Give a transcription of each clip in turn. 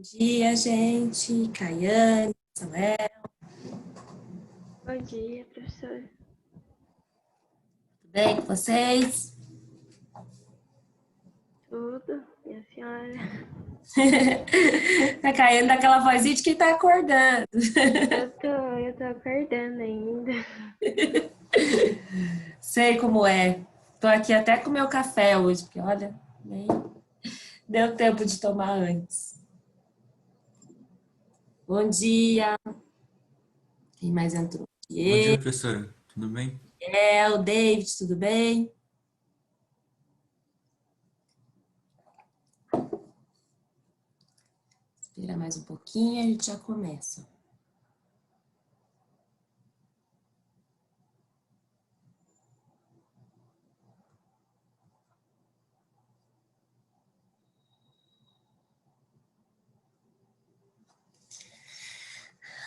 Bom dia, gente. Caiane, Samuel. Bom dia, professor. Tudo bem com vocês? Tudo, minha senhora. A Caiane dá aquela vozinha de quem tá acordando. Eu tô acordando ainda. Sei como é. Tô aqui até com meu café hoje, porque olha, nem deu tempo de tomar antes. Bom dia. Quem mais entrou? Bom dia, professora. Tudo bem? O David, tudo bem? Espera mais um pouquinho e a gente já começa.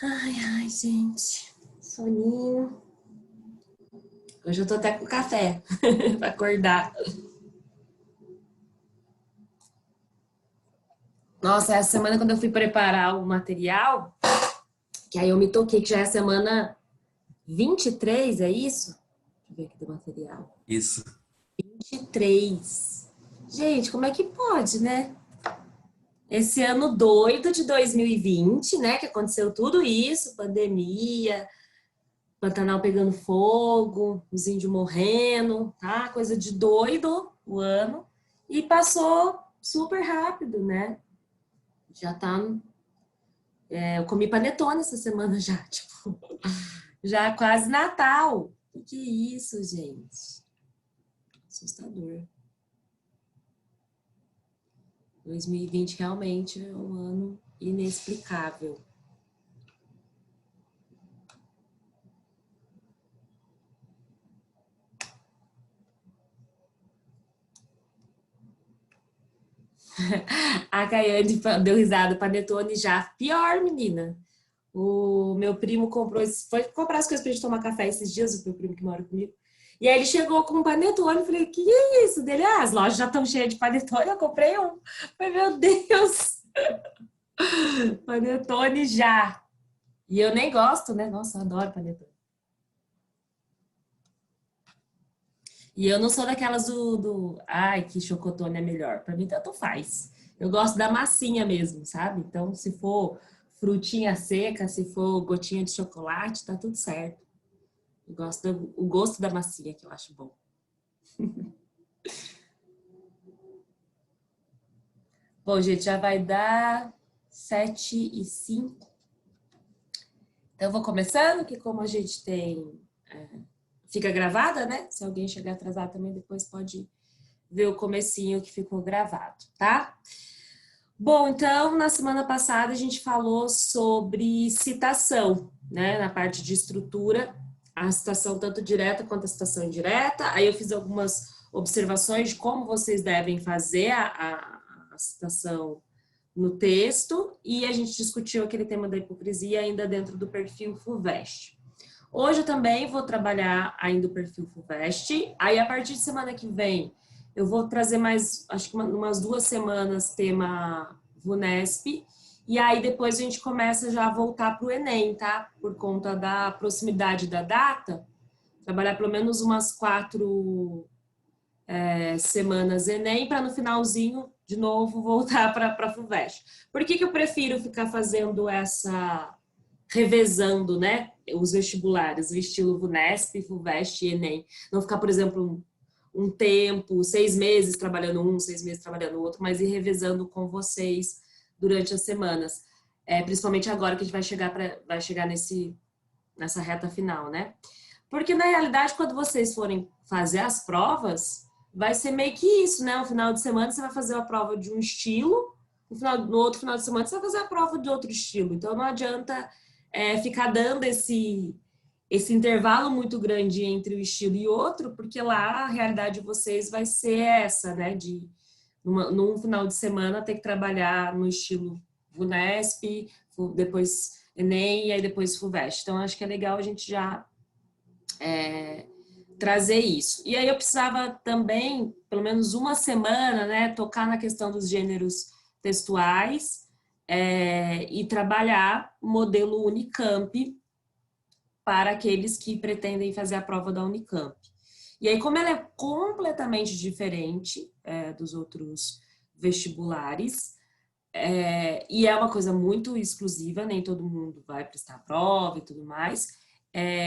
Ai, gente. Soninho. Hoje eu tô até com café para acordar. Nossa, essa semana quando eu fui preparar o material, que aí eu me toquei que já é a semana 23, é isso? Deixa eu ver aqui do material. Isso. 23. Gente, como é que pode, né? Esse ano doido de 2020, né? Que aconteceu tudo isso, pandemia, Pantanal pegando fogo, os índios morrendo, tá? Coisa de doido o ano. E passou super rápido, né? Já tá. Eu comi panetone essa semana já, tipo, já quase Natal. Que é isso, gente? Assustador. 2020 realmente é um ano inexplicável. A Caiane deu risada, panetone já. Pior, menina. O meu primo foi comprar as coisas pra gente tomar café esses dias, o meu primo que mora comigo. E aí ele chegou com um panetone, eu falei, que é isso? Dele, as lojas já estão cheias de panetone, eu comprei um. Eu falei, meu Deus! Panetone já. E eu nem gosto, né? Nossa, eu adoro panetone. E eu não sou daquelas ai, que chocotone é melhor. Pra mim, tanto faz. Eu gosto da massinha mesmo, sabe? Então, se for frutinha seca, se for gotinha de chocolate, tá tudo certo. Eu gosto o gosto da massinha, que eu acho bom. Bom, gente, já vai dar 7h05. Então, eu vou começando, que como a gente tem... fica gravada, né? Se alguém chegar atrasado também, depois pode ver o comecinho que ficou gravado, tá? Bom, então, na semana passada a gente falou sobre citação, né? Na parte de estrutura, a citação tanto direta quanto a citação indireta. Aí eu fiz algumas observações de como vocês devem fazer a citação no texto e a gente discutiu aquele tema da hipocrisia ainda dentro do perfil FUVEST. Hoje eu também vou trabalhar ainda o perfil FUVEST. Aí, a partir de semana que vem, eu vou trazer mais, acho que umas 2 semanas, tema VUNESP. E aí, depois a gente começa já a voltar para o Enem, tá? Por conta da proximidade da data. Trabalhar pelo menos umas 4 semanas Enem, para no finalzinho, de novo, voltar para a FUVEST. Por que eu prefiro ficar fazendo revezando, né, os vestibulares, o estilo VUNESP, FUVEST e Enem. Não ficar, por exemplo, um tempo, 6 meses trabalhando um, 6 meses trabalhando outro, mas ir revezando com vocês durante as semanas. Principalmente agora que a gente vai chegar nessa reta final, né? Porque, na realidade, quando vocês forem fazer as provas, vai ser meio que isso, né? No final de semana você vai fazer a prova de um estilo, no outro final de semana você vai fazer a prova de outro estilo. Então, não adianta ficar dando esse intervalo muito grande entre o estilo e outro, porque lá a realidade de vocês vai ser essa, né? Num final de semana ter que trabalhar no estilo VUNESP, depois Enem e aí depois FUVEST. Então, acho que é legal a gente já trazer isso. E aí eu precisava também, pelo menos uma semana, né, tocar na questão dos gêneros textuais, e trabalhar o modelo Unicamp para aqueles que pretendem fazer a prova da Unicamp. E aí, como ela é completamente diferente dos outros vestibulares, e é uma coisa muito exclusiva, nem todo mundo vai prestar a prova e tudo mais,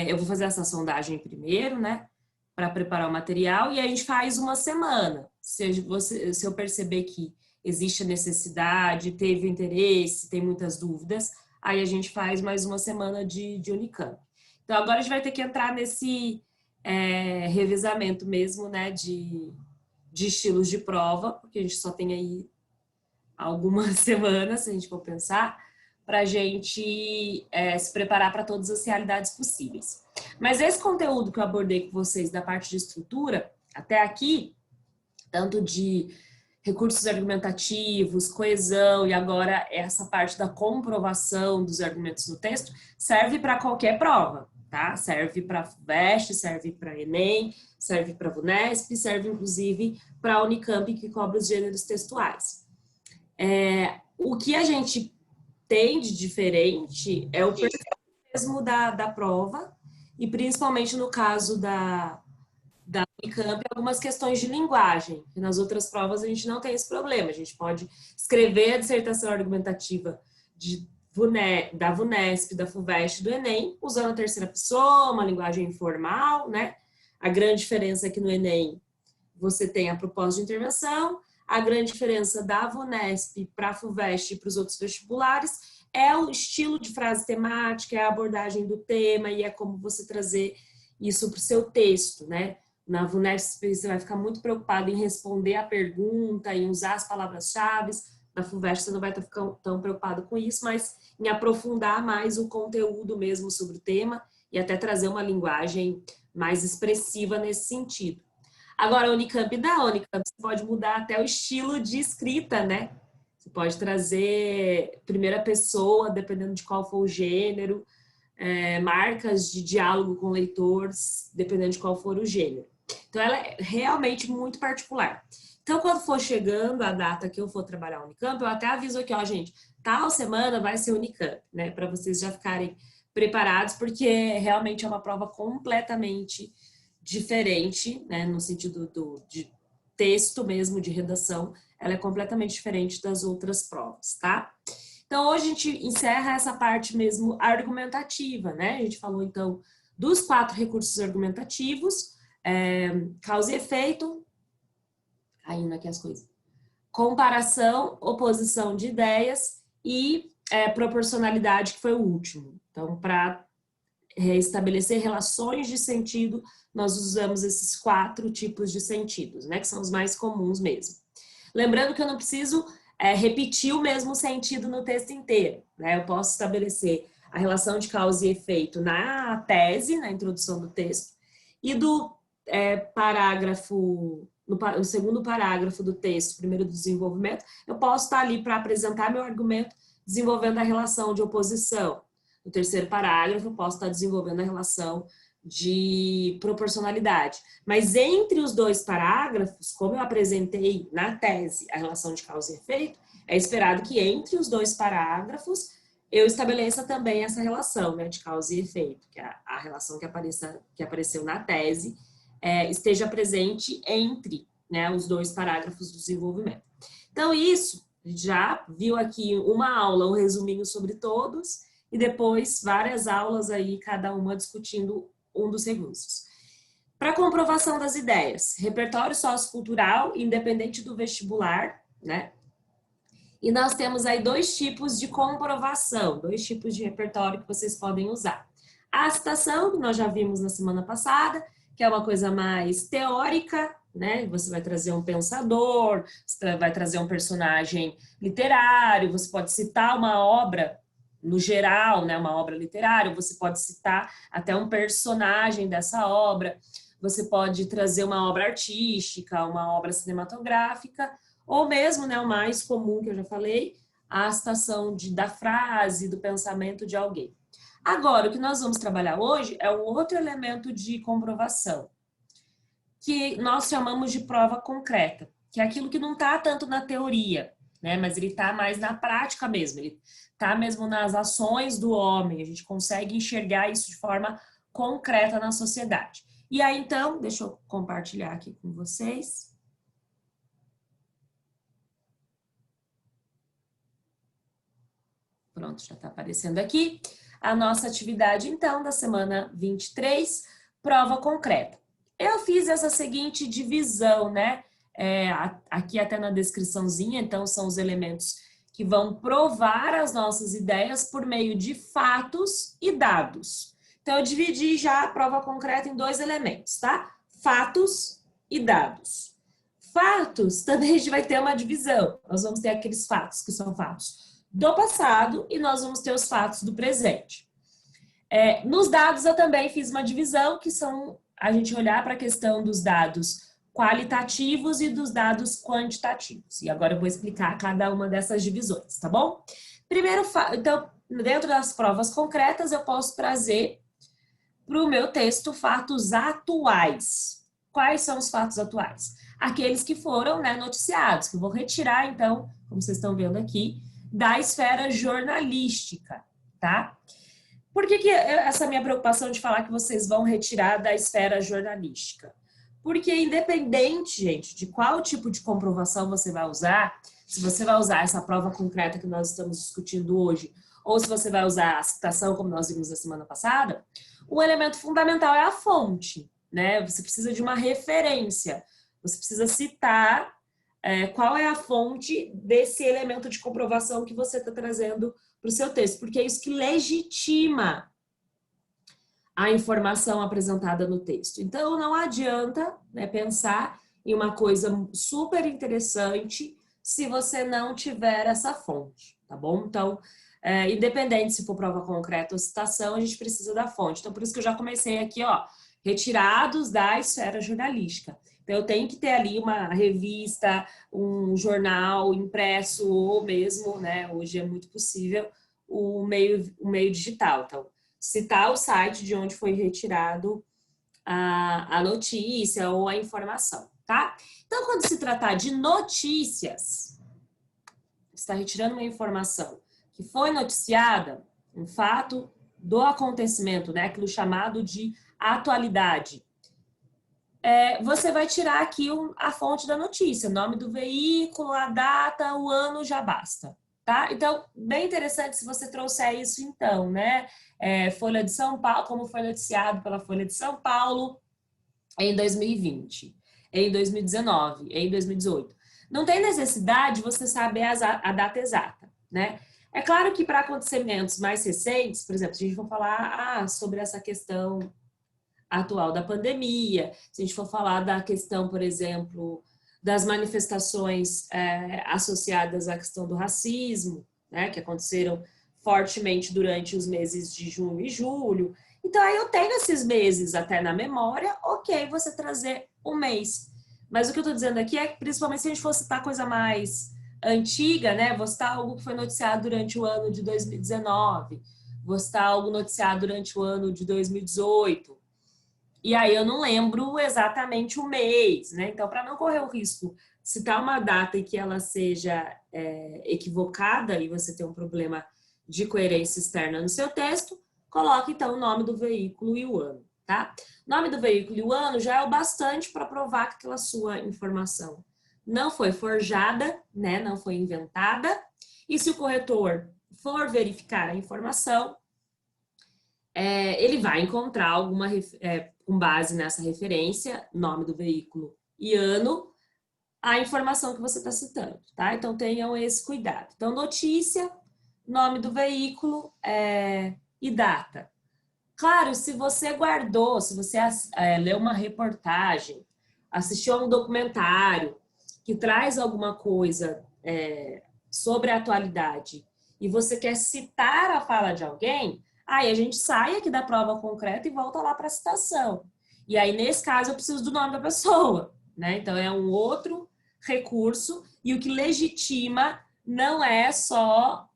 eu vou fazer essa sondagem primeiro, né, para preparar o material, e a gente faz uma semana. Se eu perceber que existe a necessidade, teve interesse, tem muitas dúvidas, aí a gente faz mais uma semana de Unicamp. Então, agora a gente vai ter que entrar nesse revezamento mesmo, né, de estilos de prova, porque a gente só tem aí algumas semanas, se a gente for pensar, para a gente se preparar para todas as realidades possíveis. Mas esse conteúdo que eu abordei com vocês da parte de estrutura, até aqui, tanto de recursos argumentativos, coesão e agora essa parte da comprovação dos argumentos no texto, serve para qualquer prova, tá? Serve para FUVEST, serve para Enem, serve para VUNESP, serve inclusive para a Unicamp, que cobra os gêneros textuais. O que a gente tem de diferente é o perfil mesmo da prova, e principalmente no caso da Unicamp, algumas questões de linguagem, que nas outras provas a gente não tem esse problema. A gente pode escrever a dissertação argumentativa da VUNESP, da FUVEST, do Enem, usando a terceira pessoa, uma linguagem informal, né? A grande diferença é que no Enem você tem a proposta de intervenção, a grande diferença da VUNESP para a FUVEST e para os outros vestibulares é o estilo de frase temática, é a abordagem do tema e é como você trazer isso para o seu texto, né? Na VUNESP você vai ficar muito preocupado em responder a pergunta, em usar as palavras-chave. Na FUVEST você não vai estar tão preocupado com isso, mas em aprofundar mais o conteúdo mesmo sobre o tema e até trazer uma linguagem mais expressiva nesse sentido. Agora, a Unicamp você pode mudar até o estilo de escrita, né? Você pode trazer primeira pessoa, dependendo de qual for o gênero, marcas de diálogo com leitores, dependendo de qual for o gênero. Então, ela é realmente muito particular. Então, quando for chegando a data que eu for trabalhar a Unicamp, eu até aviso aqui, ó, gente, tal semana vai ser Unicamp, né? Para vocês já ficarem preparados, porque realmente é uma prova completamente diferente, né? No sentido de texto mesmo, de redação, ela é completamente diferente das outras provas, tá? Então, hoje a gente encerra essa parte mesmo argumentativa, né? A gente falou, então, dos 4 recursos argumentativos, causa e efeito, caindo aqui as coisas, comparação, oposição de ideias e proporcionalidade, que foi o último. Então, para estabelecer relações de sentido, nós usamos esses 4 tipos de sentidos, né? Que são os mais comuns mesmo. Lembrando que eu não preciso repetir o mesmo sentido no texto inteiro, né? Eu posso estabelecer a relação de causa e efeito na tese, na introdução do texto, e do parágrafo, no segundo parágrafo do texto, primeiro do desenvolvimento, eu posso estar ali para apresentar meu argumento, desenvolvendo a relação de oposição. No terceiro parágrafo, eu posso estar desenvolvendo a relação de proporcionalidade. Mas entre os 2 parágrafos, como eu apresentei na tese a relação de causa e efeito, é esperado que entre os 2 parágrafos eu estabeleça também essa relação, né, de causa e efeito, que é a relação que apareceu na tese, esteja presente entre, né, os 2 parágrafos do desenvolvimento. Então, isso, já viu aqui uma aula, um resuminho sobre todos, e depois várias aulas aí, cada uma discutindo um dos recursos. Para comprovação das ideias, repertório sociocultural, independente do vestibular, né? E nós temos aí 2 tipos de comprovação, 2 tipos de repertório que vocês podem usar. A citação, que nós já vimos na semana passada, que é uma coisa mais teórica, né? Você vai trazer um pensador, você vai trazer um personagem literário, você pode citar uma obra no geral, né, uma obra literária, você pode citar até um personagem dessa obra, você pode trazer uma obra artística, uma obra cinematográfica, ou mesmo, né, o mais comum que eu já falei, a citação da frase, do pensamento de alguém. Agora, o que nós vamos trabalhar hoje é um outro elemento de comprovação, que nós chamamos de prova concreta, que é aquilo que não está tanto na teoria, né? Mas ele está mais na prática mesmo, ele está mesmo nas ações do homem, a gente consegue enxergar isso de forma concreta na sociedade. E aí, então, deixa eu compartilhar aqui com vocês. Pronto, já está aparecendo aqui. A nossa atividade, então, da semana 23, prova concreta. Eu fiz essa seguinte divisão, né? Aqui até na descriçãozinha, então, são os elementos que vão provar as nossas ideias por meio de fatos e dados. Então, eu dividi já a prova concreta em 2 elementos, tá? Fatos e dados. Fatos, também a gente vai ter uma divisão. Nós vamos ter aqueles fatos que são fatos do passado e nós vamos ter os fatos do presente. Nos dados eu também fiz uma divisão que são a gente olhar para a questão dos dados qualitativos e dos dados quantitativos. E agora eu vou explicar cada uma dessas divisões, tá bom? Primeiro, então, dentro das provas concretas eu posso trazer para o meu texto fatos atuais. Quais são os fatos atuais? Aqueles que foram, né, noticiados, que eu vou retirar, então, como vocês estão vendo aqui, da esfera jornalística, tá? Por que essa minha preocupação de falar que vocês vão retirar da esfera jornalística? Porque independente, gente, de qual tipo de comprovação você vai usar, se você vai usar essa prova concreta que nós estamos discutindo hoje, ou se você vai usar a citação, como nós vimos na semana passada, o elemento fundamental é a fonte, né? Você precisa de uma referência, você precisa citar qual é a fonte desse elemento de comprovação que você está trazendo para o seu texto, porque é isso que legitima a informação apresentada no texto. Então, não adianta, né, pensar em uma coisa super interessante se você não tiver essa fonte, tá bom? Então, independente se for prova concreta ou citação, a gente precisa da fonte. Então, por isso que eu já comecei aqui, ó, retirados da esfera jornalística. Então, eu tenho que ter ali uma revista, um jornal impresso ou mesmo, né, hoje é muito possível, o meio digital. Então, citar o site de onde foi retirado a notícia ou a informação, tá? Então, quando se tratar de notícias, você está retirando uma informação que foi noticiada, um fato do acontecimento, né, aquilo chamado de atualidade. Você vai tirar aqui a fonte da notícia, o nome do veículo, a data, o ano, já basta, tá? Então, bem interessante se você trouxer isso então, né? Folha de São Paulo, como foi noticiado pela Folha de São Paulo em 2020, em 2019, em 2018. Não tem necessidade de você saber a data exata, né? É claro que para acontecimentos mais recentes, por exemplo, se a gente for falar sobre essa questão atual da pandemia, se a gente for falar da questão, por exemplo, das manifestações associadas à questão do racismo, né, que aconteceram fortemente durante os meses de junho e julho. Então, aí eu tenho esses meses até na memória, ok, você trazer um mês. Mas o que eu estou dizendo aqui é que, principalmente se a gente for citar coisa mais antiga, né, vou citar algo que foi noticiado durante o ano de 2019, vou citar algo noticiado durante o ano de 2018, e aí eu não lembro exatamente o mês, né? Então, para não correr o risco de citar uma data e que ela seja equivocada e você ter um problema de coerência externa no seu texto, coloque então o nome do veículo e o ano, tá? Nome do veículo e o ano já é o bastante para provar que aquela sua informação não foi forjada, né? Não foi inventada. E se o corretor for verificar a informação, ele vai encontrar alguma, com base nessa referência, nome do veículo e ano, a informação que você está citando, tá? Então, tenham esse cuidado. Então, notícia, nome do veículo e data. Claro, se você guardou, se você leu uma reportagem, assistiu a um documentário que traz alguma coisa sobre a atualidade e você quer citar a fala de alguém, aí a gente sai aqui da prova concreta e volta lá para a citação. E aí, nesse caso, eu preciso do nome da pessoa, né? Então, é um outro recurso e o que legitima não é só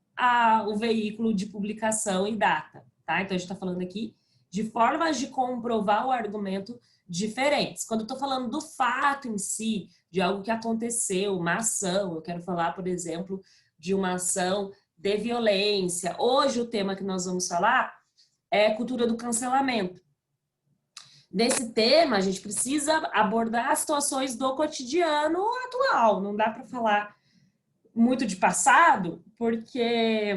o veículo de publicação e data, tá? Então, a gente está falando aqui de formas de comprovar o argumento diferentes. Quando eu estou falando do fato em si, de algo que aconteceu, uma ação, eu quero falar, por exemplo, de uma ação de violência. Hoje o tema que nós vamos falar é cultura do cancelamento. Nesse tema, a gente precisa abordar as situações do cotidiano atual. Não dá para falar muito de passado, porque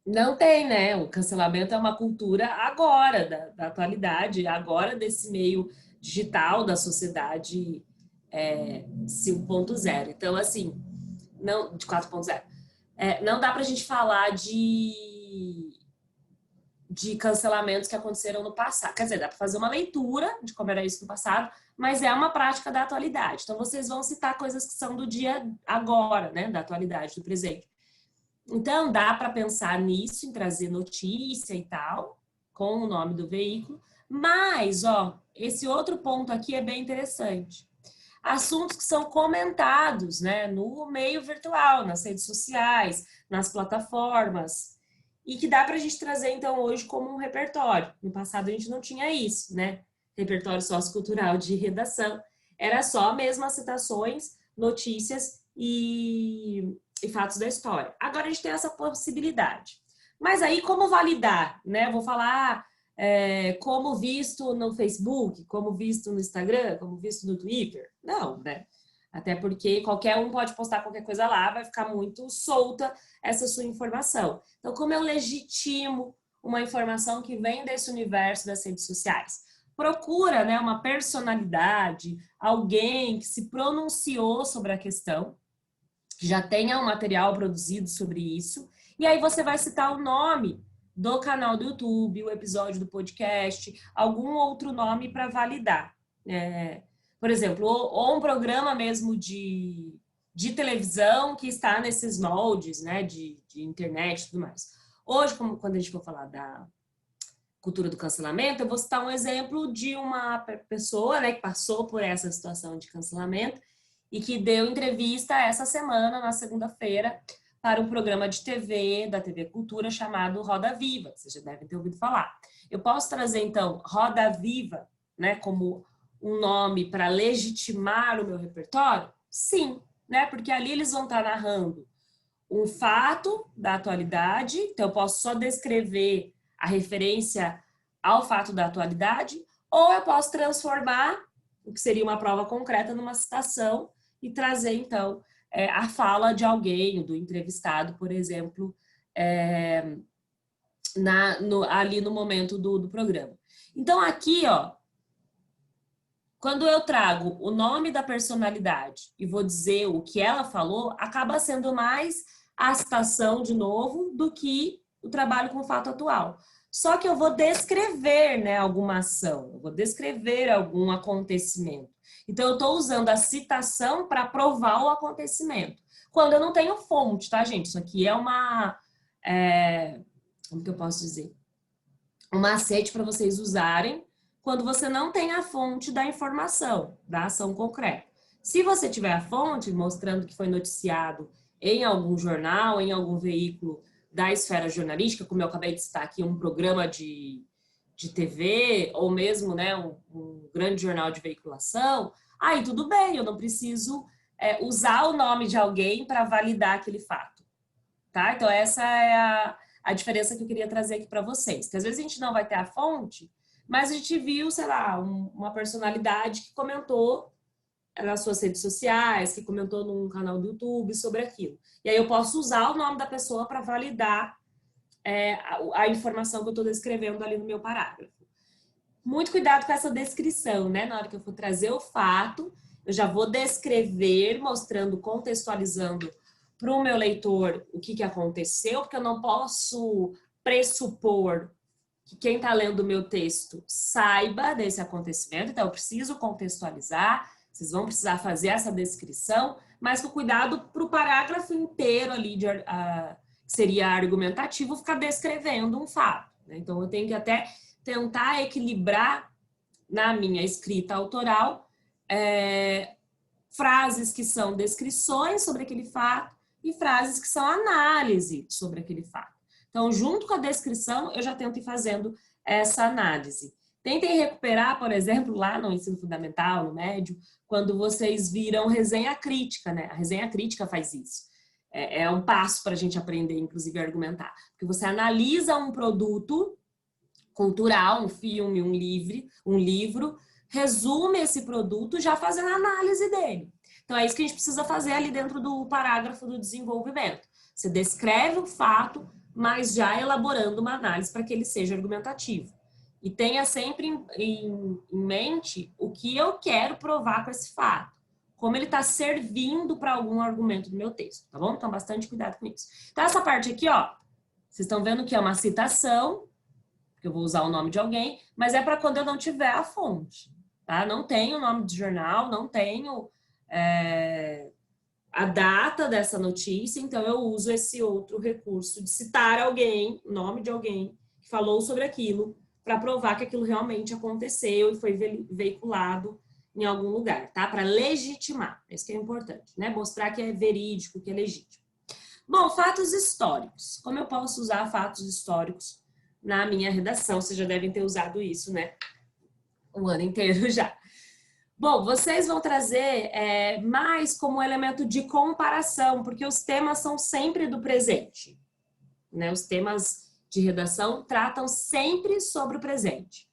não tem, né? O cancelamento é uma cultura agora, da atualidade, agora desse meio digital da sociedade 5.0. Então, assim, não, de 4.0. Não dá para a gente falar de cancelamentos que aconteceram no passado. Quer dizer, dá para fazer uma leitura de como era isso no passado, mas é uma prática da atualidade. Então, vocês vão citar coisas que são do dia agora, né? Da atualidade, do presente. Então, dá para pensar nisso, em trazer notícia e tal, com o nome do veículo. Mas, esse outro ponto aqui é bem interessante. Assuntos que são comentados, né, no meio virtual, nas redes sociais, nas plataformas, e que dá para a gente trazer, então, hoje como um repertório. No passado, a gente não tinha isso, né? Repertório sociocultural de redação. Era só mesmo as citações, notícias e fatos da história. Agora a gente tem essa possibilidade. Mas aí, como validar, né? Vou falar como visto no Facebook, como visto no Instagram, como visto no Twitter. Não, né? Até porque qualquer um pode postar qualquer coisa lá, vai ficar muito solta essa sua informação. Então, como eu legitimo uma informação que vem desse universo das redes sociais? Procura, né, uma personalidade, alguém que se pronunciou sobre a questão, que já tenha um material produzido sobre isso, e aí você vai citar o nome do canal do YouTube, o episódio do podcast, algum outro nome para validar. Por exemplo, ou um programa mesmo de televisão que está nesses moldes, né, de internet e tudo mais. Hoje, quando a gente for falar da cultura do cancelamento, eu vou citar um exemplo de uma pessoa, né, que passou por essa situação de cancelamento e que deu entrevista essa semana, na segunda-feira, para um programa de TV, da TV Cultura, chamado Roda Viva. Vocês já devem ter ouvido falar. Eu posso trazer, então, Roda Viva, né, como um nome para legitimar o meu repertório? Sim, né, porque ali eles vão estar narrando um fato da atualidade, então eu posso só descrever a referência ao fato da atualidade, ou eu posso transformar o que seria uma prova concreta numa citação e trazer, então, a fala de alguém, do entrevistado, por exemplo, ali no momento do programa. Então, aqui, quando eu trago o nome da personalidade e vou dizer o que ela falou, acaba sendo mais a citação, de novo, do que o trabalho com o fato atual. Só que eu vou descrever, né, alguma ação, eu vou descrever algum acontecimento. Então, eu estou usando a citação para provar o acontecimento. Quando eu não tenho fonte, tá, gente? Isso aqui é como que eu posso dizer? Um macete para vocês usarem quando você não tem a fonte da informação, da ação concreta. Se você tiver a fonte, mostrando que foi noticiado em algum jornal, em algum veículo da esfera jornalística, como eu acabei de citar aqui, um programa de TV, ou mesmo, né, um grande jornal de veiculação, aí tudo bem, eu não preciso usar o nome de alguém para validar aquele fato. Tá? Então, essa é a diferença que eu queria trazer aqui para vocês. Que às vezes a gente não vai ter a fonte, mas a gente viu, sei lá, uma personalidade que comentou nas suas redes sociais, que comentou num canal do YouTube sobre aquilo. E aí eu posso usar o nome da pessoa para validar a informação que eu estou descrevendo ali no meu parágrafo. Muito cuidado com essa descrição, né? Na hora que eu for trazer o fato, eu já vou descrever, mostrando, contextualizando para o meu leitor o que aconteceu, porque eu não posso pressupor que quem está lendo o meu texto saiba desse acontecimento, então eu preciso contextualizar, vocês vão precisar fazer essa descrição, mas com cuidado para o parágrafo inteiro ali, que seria argumentativo, ficar descrevendo um fato, né? Então eu tenho que até tentar equilibrar na minha escrita autoral frases que são descrições sobre aquele fato e frases que são análise sobre aquele fato. Então, junto com a descrição, eu já tento ir fazendo essa análise. Tentem recuperar, por exemplo, lá no ensino fundamental, no médio, quando vocês viram resenha crítica, né? A resenha crítica faz isso. É um passo para a gente aprender, inclusive, a argumentar. Porque você analisa um produto cultural, um filme, um livro, resume esse produto já fazendo a análise dele. Então, é isso que a gente precisa fazer ali dentro do parágrafo do desenvolvimento. Você descreve o fato, mas já elaborando uma análise para que ele seja argumentativo. E tenha sempre em mente o que eu quero provar com esse fato. Como ele está servindo para algum argumento do meu texto, tá bom? Então, bastante cuidado com isso. Então, essa parte aqui, ó, vocês estão vendo que é uma citação, que eu vou usar o nome de alguém, mas é para quando eu não tiver a fonte, tá? Não tenho o nome de jornal, não tenho a data dessa notícia, então eu uso esse outro recurso de citar alguém, o nome de alguém que falou sobre aquilo, para provar que aquilo realmente aconteceu e foi veiculado em algum lugar, tá? Para legitimar, isso que é importante, né? Mostrar que é verídico, que é legítimo. Bom, fatos históricos. Como eu posso usar fatos históricos na minha redação? Vocês já devem ter usado isso, né? O ano inteiro já. Bom, vocês vão trazer mais como elemento de comparação, porque os temas são sempre do presente, né? Os temas de redação tratam sempre sobre o presente.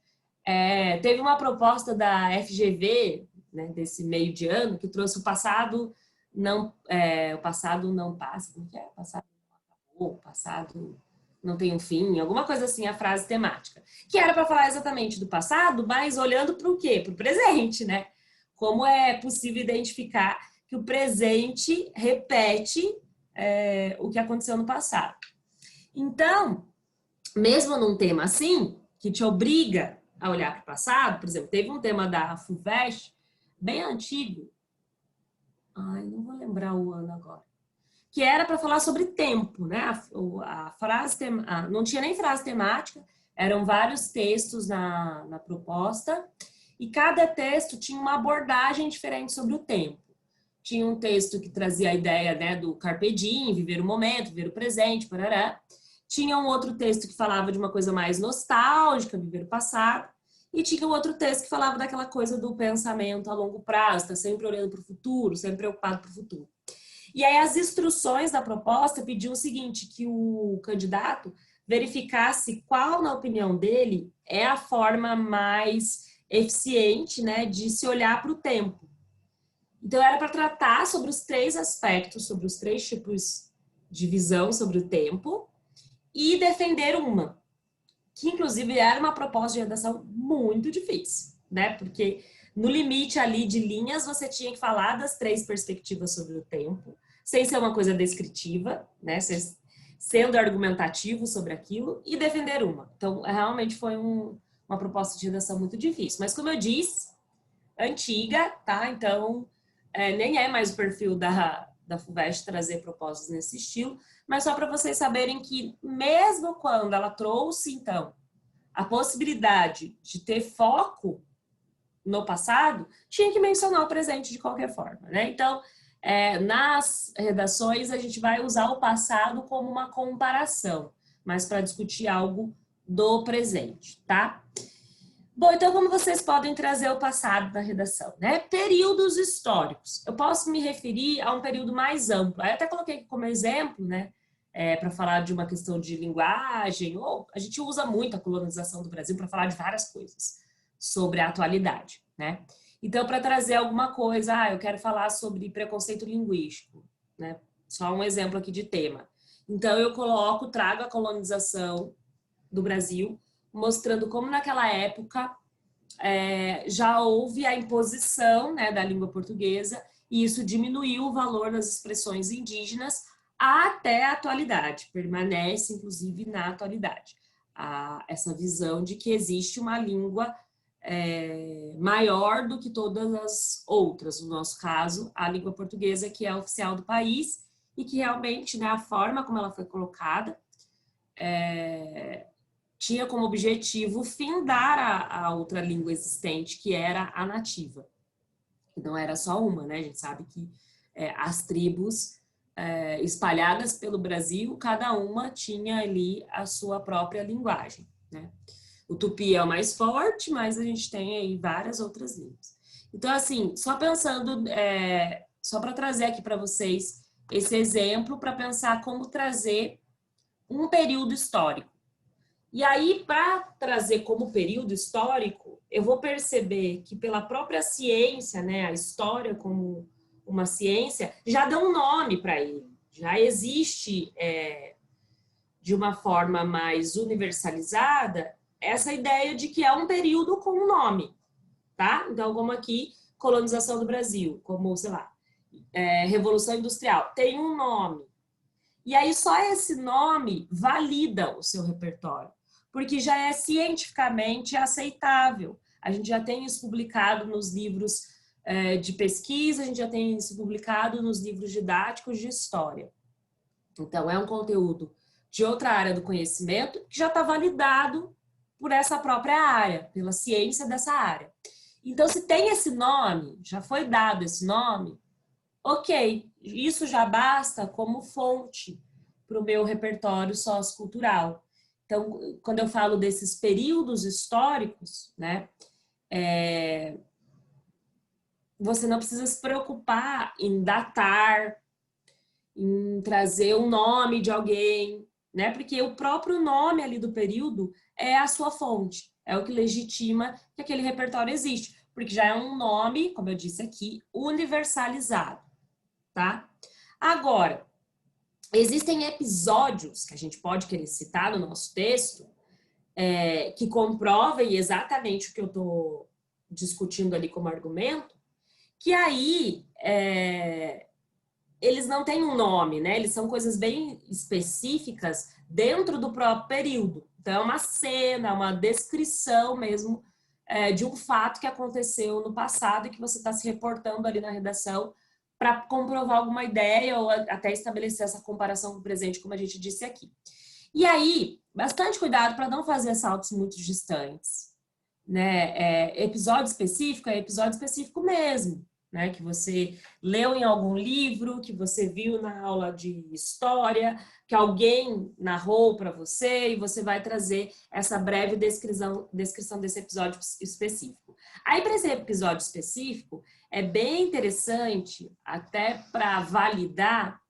Teve uma proposta da FGV, né, desse meio de ano, que trouxe o passado não passa, como que é? O passado não acabou, o passado não tem um fim, alguma coisa assim, a frase temática. Que era para falar exatamente do passado, mas olhando para o quê? Para o presente, né? Como é possível identificar que o presente repete o que aconteceu no passado. Então, mesmo num tema assim, que te obriga a olhar para o passado, por exemplo, teve um tema da FUVEST, bem antigo, não vou lembrar o ano agora, que era para falar sobre tempo, né? A frase não tinha nem frase temática, eram vários textos na proposta, e cada texto tinha uma abordagem diferente sobre o tempo. Tinha um texto que trazia a ideia, né, do carpe diem, viver o momento, viver o presente, parará. Tinha um outro texto que falava de uma coisa mais nostálgica, viver o passado. E tinha um outro texto que falava daquela coisa do pensamento a longo prazo, tá sempre olhando para o futuro, sempre preocupado para o futuro. E aí as instruções da proposta pediam o seguinte, que o candidato verificasse qual, na opinião dele, é a forma mais eficiente, né, de se olhar para o tempo. Então, era para tratar sobre os 3 aspectos, sobre os 3 tipos de visão sobre o tempo e defender uma, que inclusive era uma proposta de redação muito difícil, né? Porque no limite ali de linhas você tinha que falar das 3 perspectivas sobre o tempo, sem ser uma coisa descritiva, né? Sendo argumentativo sobre aquilo e defender uma. Então, realmente foi uma proposta de redação muito difícil. Mas, como eu disse, antiga, tá? Então, nem é mais o perfil da FUVEST trazer propostas nesse estilo, mas só para vocês saberem que, mesmo quando ela trouxe, então, a possibilidade de ter foco no passado, tinha que mencionar o presente de qualquer forma, né? Então, nas redações, a gente vai usar o passado como uma comparação, mas para discutir algo do presente, tá? Bom, então como vocês podem trazer o passado na redação, né? Períodos históricos. Eu posso me referir a um período mais amplo. Aí eu até coloquei aqui como exemplo, né? Para falar de uma questão de linguagem, ou a gente usa muito a colonização do Brasil para falar de várias coisas sobre a atualidade, né? Então, para trazer alguma coisa, eu quero falar sobre preconceito linguístico, né? Só um exemplo aqui de tema. Então, eu trago a colonização do Brasil, mostrando como naquela época já houve a imposição, né, da língua portuguesa e isso diminuiu o valor das expressões indígenas até a atualidade, permanece inclusive na atualidade. Essa visão de que existe uma língua maior do que todas as outras, no nosso caso, a língua portuguesa, que é a oficial do país e que realmente, né, a forma como ela foi colocada tinha como objetivo findar a outra língua existente, que era a nativa. Não era só uma, né? A gente sabe que as tribos espalhadas pelo Brasil, cada uma tinha ali a sua própria linguagem, né? O tupi é o mais forte, mas a gente tem aí várias outras línguas. Então, assim, só pensando, só para trazer aqui para vocês esse exemplo, para pensar como trazer um período histórico. E aí, para trazer como período histórico, eu vou perceber que pela própria ciência, né, a história como uma ciência, já dá um nome para ele. Já existe, de uma forma mais universalizada, essa ideia de que é um período com um nome, tá? Então, como aqui, colonização do Brasil, como, sei lá, Revolução Industrial, tem um nome. E aí, só esse nome valida o seu repertório, porque já é cientificamente aceitável. A gente já tem isso publicado nos livros de pesquisa, a gente já tem isso publicado nos livros didáticos de história. Então, é um conteúdo de outra área do conhecimento que já está validado por essa própria área, pela ciência dessa área. Então, se tem esse nome, já foi dado esse nome, ok, isso já basta como fonte para o meu repertório sociocultural. Então, quando eu falo desses períodos históricos, né, você não precisa se preocupar em datar, em trazer o nome de alguém, né? Porque o próprio nome ali do período é a sua fonte, é o que legitima que aquele repertório existe, porque já é um nome, como eu disse aqui, universalizado, tá? Agora, existem episódios que a gente pode querer citar no nosso texto que comprovem exatamente o que eu estou discutindo ali como argumento, que aí eles não têm um nome, né? Eles são coisas bem específicas dentro do próprio período. Então, é uma cena, uma descrição mesmo de um fato que aconteceu no passado e que você está se reportando ali na redação para comprovar alguma ideia ou até estabelecer essa comparação com o presente, como a gente disse aqui. E aí, bastante cuidado para não fazer saltos muito distantes, né? Episódio específico é episódio específico mesmo, né? Que você leu em algum livro, que você viu na aula de história, que alguém narrou para você e você vai trazer essa breve descrição desse episódio específico. Aí, para esse episódio específico, é bem interessante, até para validar,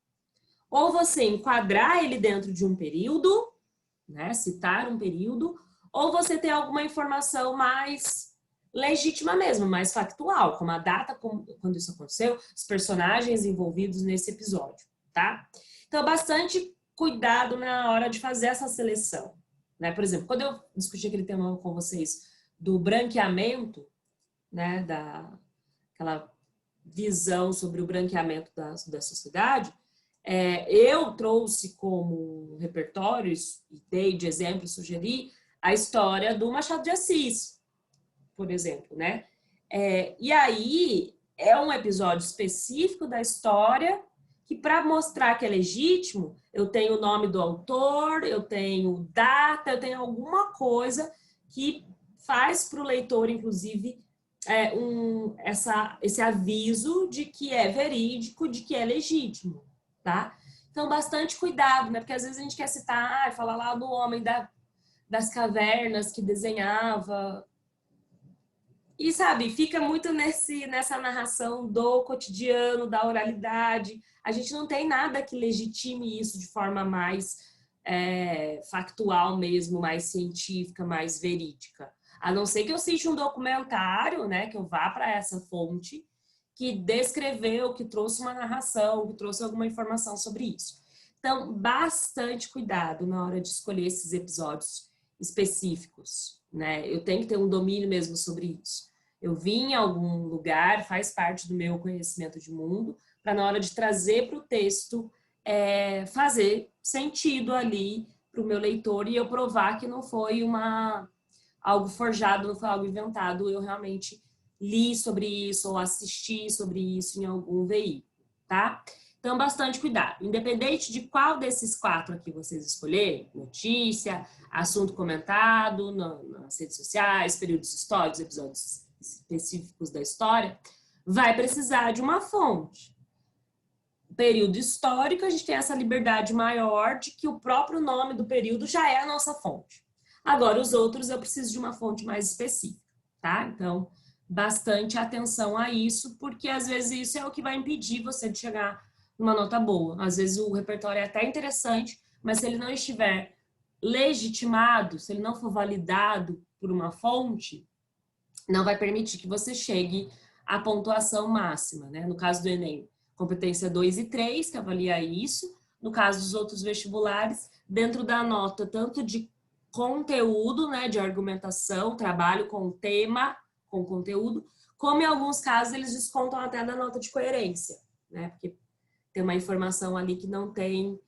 ou você enquadrar ele dentro de um período, né? Citar um período, ou você ter alguma informação mais legítima mesmo, mais factual, como a data quando isso aconteceu, os personagens envolvidos nesse episódio, tá? Então, bastante cuidado na hora de fazer essa seleção, né? Por exemplo, quando eu discuti aquele tema com vocês do branqueamento, né, aquela visão sobre o branqueamento da sociedade, eu trouxe como repertórios, e dei de exemplo, sugeri a história do Machado de Assis, por exemplo, né? E aí é um episódio específico da história que, para mostrar que é legítimo, eu tenho o nome do autor, eu tenho data, eu tenho alguma coisa que faz para o leitor, inclusive, esse aviso de que é verídico, de que é legítimo, tá? Então, bastante cuidado, né? Porque às vezes a gente quer citar, falar lá do homem das cavernas que desenhava. E, sabe, fica muito nessa narração do cotidiano, da oralidade. A gente não tem nada que legitime isso de forma mais factual mesmo, mais científica, mais verídica. A não ser que eu cite um documentário, né, que eu vá para essa fonte, que descreveu, que trouxe uma narração, que trouxe alguma informação sobre isso. Então, bastante cuidado na hora de escolher esses episódios específicos, né? Eu tenho que ter um domínio mesmo sobre isso. Eu vim em algum lugar, faz parte do meu conhecimento de mundo, para na hora de trazer para o texto, fazer sentido ali para o meu leitor e eu provar que não foi algo forjado, não foi algo inventado, eu realmente li sobre isso ou assisti sobre isso em algum veículo, tá? Então, bastante cuidado. Independente de qual desses 4 aqui vocês escolherem, notícia, assunto comentado nas redes sociais, períodos históricos, episódios específicos da história, vai precisar de uma fonte. Período histórico, a gente tem essa liberdade maior de que o próprio nome do período já é a nossa fonte. Agora, os outros eu preciso de uma fonte mais específica, tá? Então, bastante atenção a isso, porque às vezes isso é o que vai impedir você de chegar numa nota boa. Às vezes o repertório é até interessante, mas se ele não estiver legitimado, se ele não for validado por uma fonte, não vai permitir que você chegue à pontuação máxima, né? No caso do Enem, competência 2 e 3, que avalia isso. No caso dos outros vestibulares, dentro da nota, tanto de conteúdo, né, de argumentação, trabalho com tema, com conteúdo, como em alguns casos eles descontam até da nota de coerência, né? Porque tem uma informação ali que não tem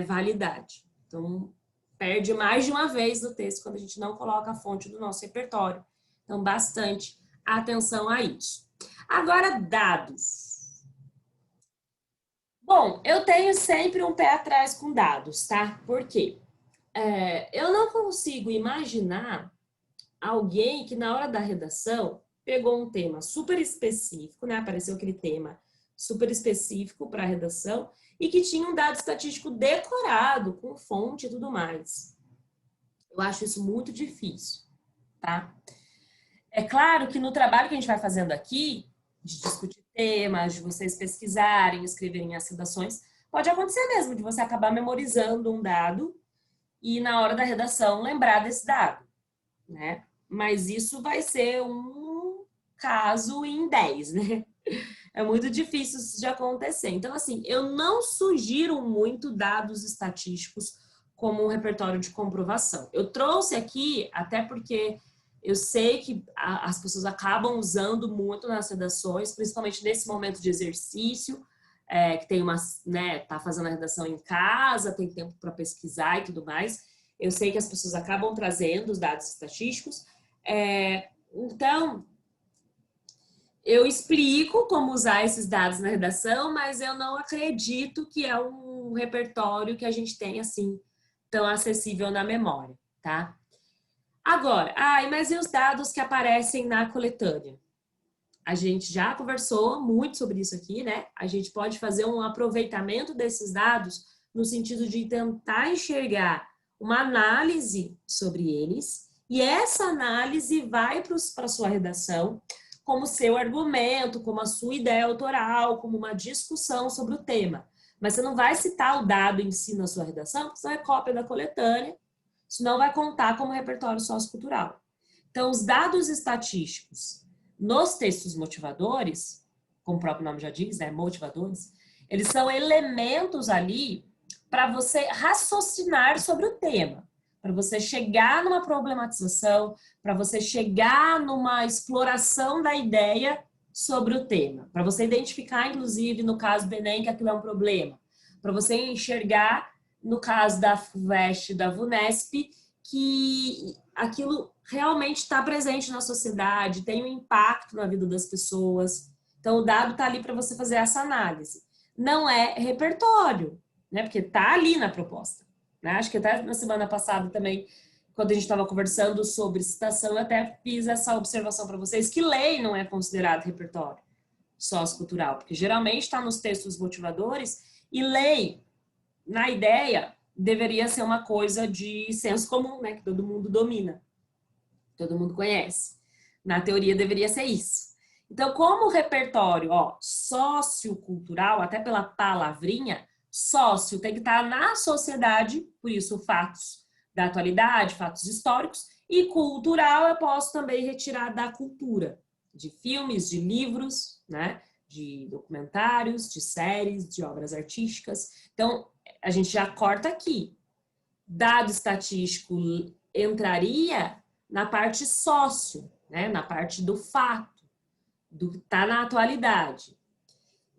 validade. Então, perde mais de uma vez no texto quando a gente não coloca a fonte do nosso repertório. Então, bastante atenção a isso. Agora, dados. Bom, eu tenho sempre um pé atrás com dados, tá? Por quê? Eu não consigo imaginar alguém que na hora da redação pegou um tema super específico, né? Apareceu aquele tema super específico para a redação e que tinha um dado estatístico decorado, com fonte e tudo mais. Eu acho isso muito difícil, tá? É claro que no trabalho que a gente vai fazendo aqui, de discutir temas, de vocês pesquisarem, escreverem as redações, pode acontecer mesmo de você acabar memorizando um dado e na hora da redação lembrar desse dado, né? Mas isso vai ser um caso em 10, né? É muito difícil isso de acontecer. Então, assim, eu não sugiro muito dados estatísticos como um repertório de comprovação. Eu trouxe aqui, até porque eu sei que as pessoas acabam usando muito nas redações, principalmente nesse momento de exercício, que tem uma, né, tá fazendo a redação em casa, tem tempo para pesquisar e tudo mais. Eu sei que as pessoas acabam trazendo os dados estatísticos. Então, eu explico como usar esses dados na redação, mas eu não acredito que é um repertório que a gente tem assim tão acessível na memória, tá? Agora, mas e os dados que aparecem na coletânea? A gente já conversou muito sobre isso aqui, né? A gente pode fazer um aproveitamento desses dados no sentido de tentar enxergar uma análise sobre eles, e essa análise vai para a sua redação como seu argumento, como a sua ideia autoral, como uma discussão sobre o tema. Mas você não vai citar o dado em si na sua redação, porque isso é cópia da coletânea, isso não vai contar como repertório sociocultural. Então, os dados estatísticos nos textos motivadores, como o próprio nome já diz, né, motivadores, eles são elementos ali para você raciocinar sobre o tema, para você chegar numa problematização, para você chegar numa exploração da ideia sobre o tema, para você identificar, inclusive, no caso do Enem, que aquilo é um problema, para você enxergar, no caso da FUVEST e da VUNESP, que aquilo realmente está presente na sociedade, tem um impacto na vida das pessoas. Então, o dado está ali para você fazer essa análise. Não é repertório, né? Porque está ali na proposta. Né? Acho que até na semana passada também, quando a gente estava conversando sobre citação, eu até fiz essa observação para vocês, que lei não é considerado repertório sociocultural, porque geralmente está nos textos motivadores, e lei, na ideia, deveria ser uma coisa de senso comum, né? Que todo mundo domina, todo mundo conhece. Na teoria deveria ser isso. Então, como repertório, sociocultural, até pela palavrinha, sócio tem que estar na sociedade, por isso fatos da atualidade, fatos históricos, e cultural eu posso também retirar da cultura, de filmes, de livros, né? De documentários, de séries, de obras artísticas. Então, a gente já corta aqui. Dado estatístico entraria na parte sócio, né? Na parte do fato, do que está na atualidade.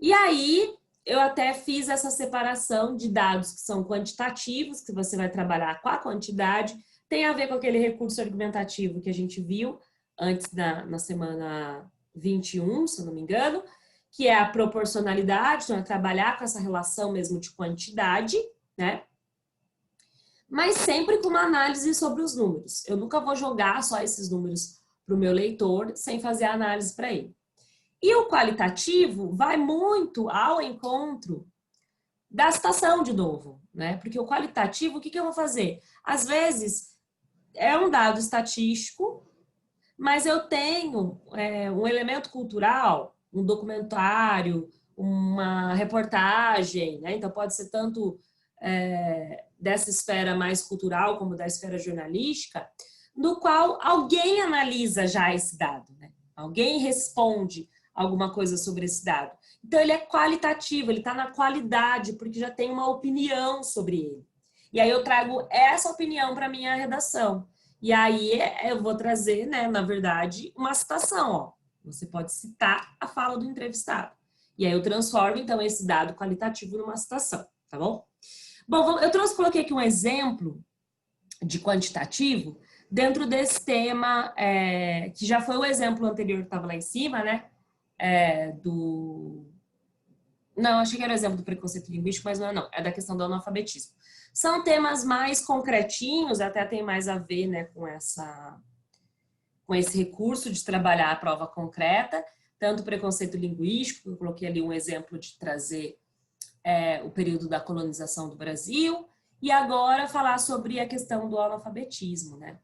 E aí, eu até fiz essa separação de dados que são quantitativos, que você vai trabalhar com a quantidade, tem a ver com aquele recurso argumentativo que a gente viu antes na semana 21, se eu não me engano, que é a proporcionalidade, então é trabalhar com essa relação mesmo de quantidade, né? Mas sempre com uma análise sobre os números. Eu nunca vou jogar só esses números para o meu leitor sem fazer a análise para ele. E o qualitativo vai muito ao encontro da citação de novo, né? Porque o qualitativo, o que eu vou fazer? Às vezes, é um dado estatístico, mas eu tenho um elemento cultural, um documentário, uma reportagem, né? Então pode ser tanto dessa esfera mais cultural como da esfera jornalística, no qual alguém analisa já esse dado, né? Alguém responde alguma coisa sobre esse dado. Então ele é qualitativo, ele está na qualidade, porque já tem uma opinião sobre ele. E aí eu trago essa opinião para minha redação. E aí eu vou trazer, né, na verdade, uma citação. Ó. Você pode citar a fala do entrevistado. E aí eu transformo, então, esse dado qualitativo numa citação, tá bom? Bom, coloquei aqui um exemplo de quantitativo dentro desse tema, que já foi o exemplo anterior que estava lá em cima, né? Não, achei que era o exemplo do preconceito linguístico, mas não, é da questão do analfabetismo. São temas mais concretinhos, até tem mais a ver, né, com esse recurso de trabalhar a prova concreta, tanto o preconceito linguístico, eu coloquei ali um exemplo de trazer o período da colonização do Brasil, e agora falar sobre a questão do analfabetismo, né?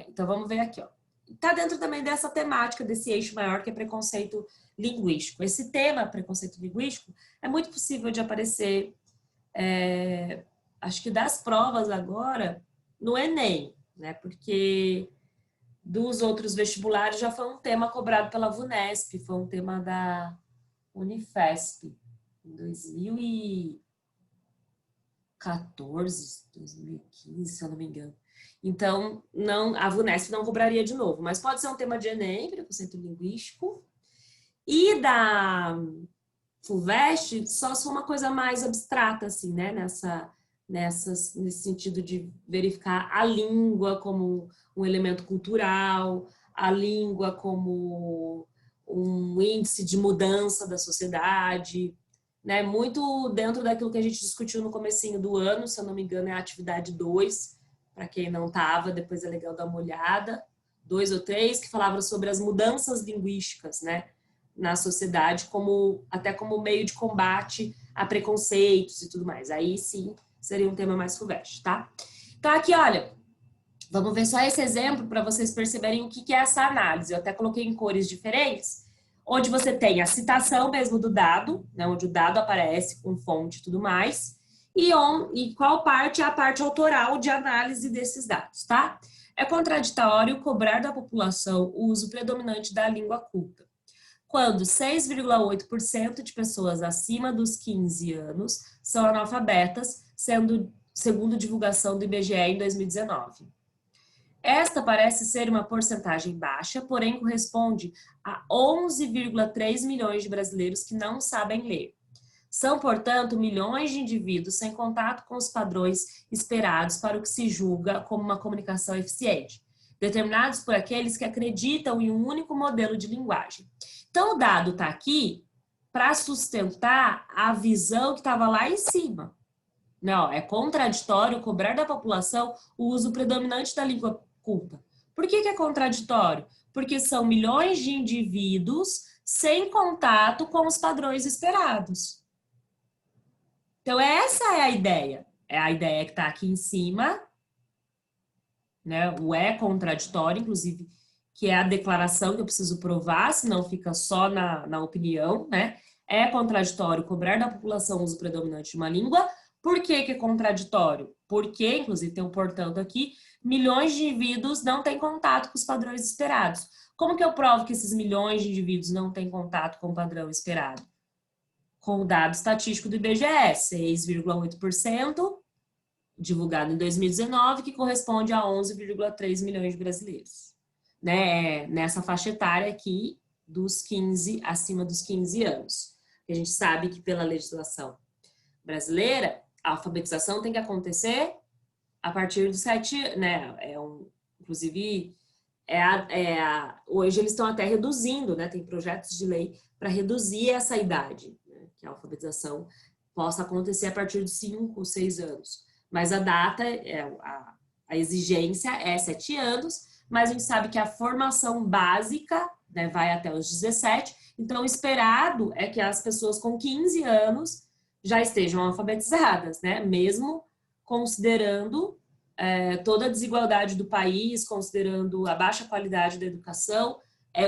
Então vamos ver aqui, ó. Está dentro também dessa temática, desse eixo maior que é preconceito linguístico. Esse tema, preconceito linguístico, é muito possível de aparecer, acho que das provas agora, no Enem, né? Porque dos outros vestibulares já foi um tema cobrado pela VUNESP, foi um tema da Unifesp, em 2014, 2015, se eu não me engano. Então, a VUNESP não cobraria de novo, mas pode ser um tema de Enem, preconceito linguístico, e da FUVEST só se for uma coisa mais abstrata, assim, né? Nesse sentido de verificar a língua como um elemento cultural, a língua como um índice de mudança da sociedade, né? Muito dentro daquilo que a gente discutiu no comecinho do ano, se eu não me engano é a atividade 2, para quem não estava, depois é legal dar uma olhada, 2 ou 3, que falava sobre as mudanças linguísticas, né? Na sociedade, até como meio de combate a preconceitos e tudo mais. Aí sim, seria um tema mais FUVEST, tá? Então aqui, olha, vamos ver só esse exemplo para vocês perceberem o que é essa análise. Eu até coloquei em cores diferentes, onde você tem a citação mesmo do dado, né, onde o dado aparece com fonte e tudo mais, e qual parte é a parte autoral de análise desses dados, tá? É contraditório cobrar da população o uso predominante da língua culta, quando 6,8% de pessoas acima dos 15 anos são analfabetas, segundo divulgação do IBGE em 2019. Esta parece ser uma porcentagem baixa, porém corresponde a 11,3 milhões de brasileiros que não sabem ler. São, portanto, milhões de indivíduos sem contato com os padrões esperados para o que se julga como uma comunicação eficiente, determinados por aqueles que acreditam em um único modelo de linguagem. Então, o dado está aqui para sustentar a visão que estava lá em cima. Não, é contraditório cobrar da população o uso predominante da língua culta. Por que é contraditório? Porque são milhões de indivíduos sem contato com os padrões esperados. Então, essa é a ideia. É a ideia que está aqui em cima, né? O é contraditório, inclusive, que é a declaração que eu preciso provar, senão fica só na opinião, né? É contraditório cobrar da população o uso predominante de uma língua. Por que é contraditório? Porque, inclusive, tem um portanto aqui, milhões de indivíduos não têm contato com os padrões esperados. Como que eu provo que esses milhões de indivíduos não têm contato com o padrão esperado? Com o dado estatístico do IBGE, 6,8%, divulgado em 2019, que corresponde a 11,3 milhões de brasileiros. Né? Nessa faixa etária aqui, acima dos 15 anos. A gente sabe que pela legislação brasileira, a alfabetização tem que acontecer a partir dos 7, né? Inclusive, hoje eles estão até reduzindo, né? Tem projetos de lei para reduzir essa idade, né? Que a alfabetização possa acontecer a partir dos 5, 6 anos. Mas a data, a exigência é 7 anos, mas a gente sabe que a formação básica, né, vai até os 17, então o esperado é que as pessoas com 15 anos já estejam alfabetizadas, né? Mesmo considerando toda a desigualdade do país, considerando a baixa qualidade da educação,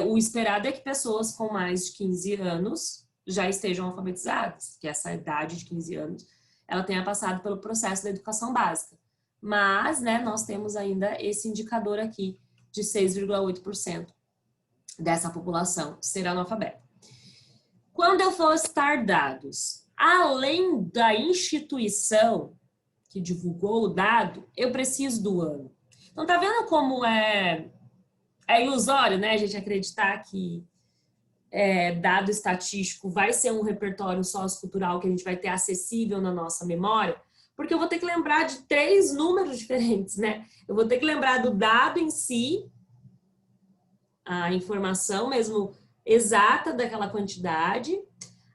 o esperado é que pessoas com mais de 15 anos já estejam alfabetizadas, que essa idade de 15 anos ela tenha passado pelo processo da educação básica. Mas, né, nós temos ainda esse indicador aqui de 6,8% dessa população ser analfabeta. Quando eu for citar dados, além da instituição que divulgou o dado, eu preciso do ano. Então, tá vendo como é ilusório, né, a gente acreditar que dado estatístico vai ser um repertório sociocultural que a gente vai ter acessível na nossa memória? Porque eu vou ter que lembrar de 3 números diferentes, né? Eu vou ter que lembrar do dado em si, a informação mesmo exata daquela quantidade,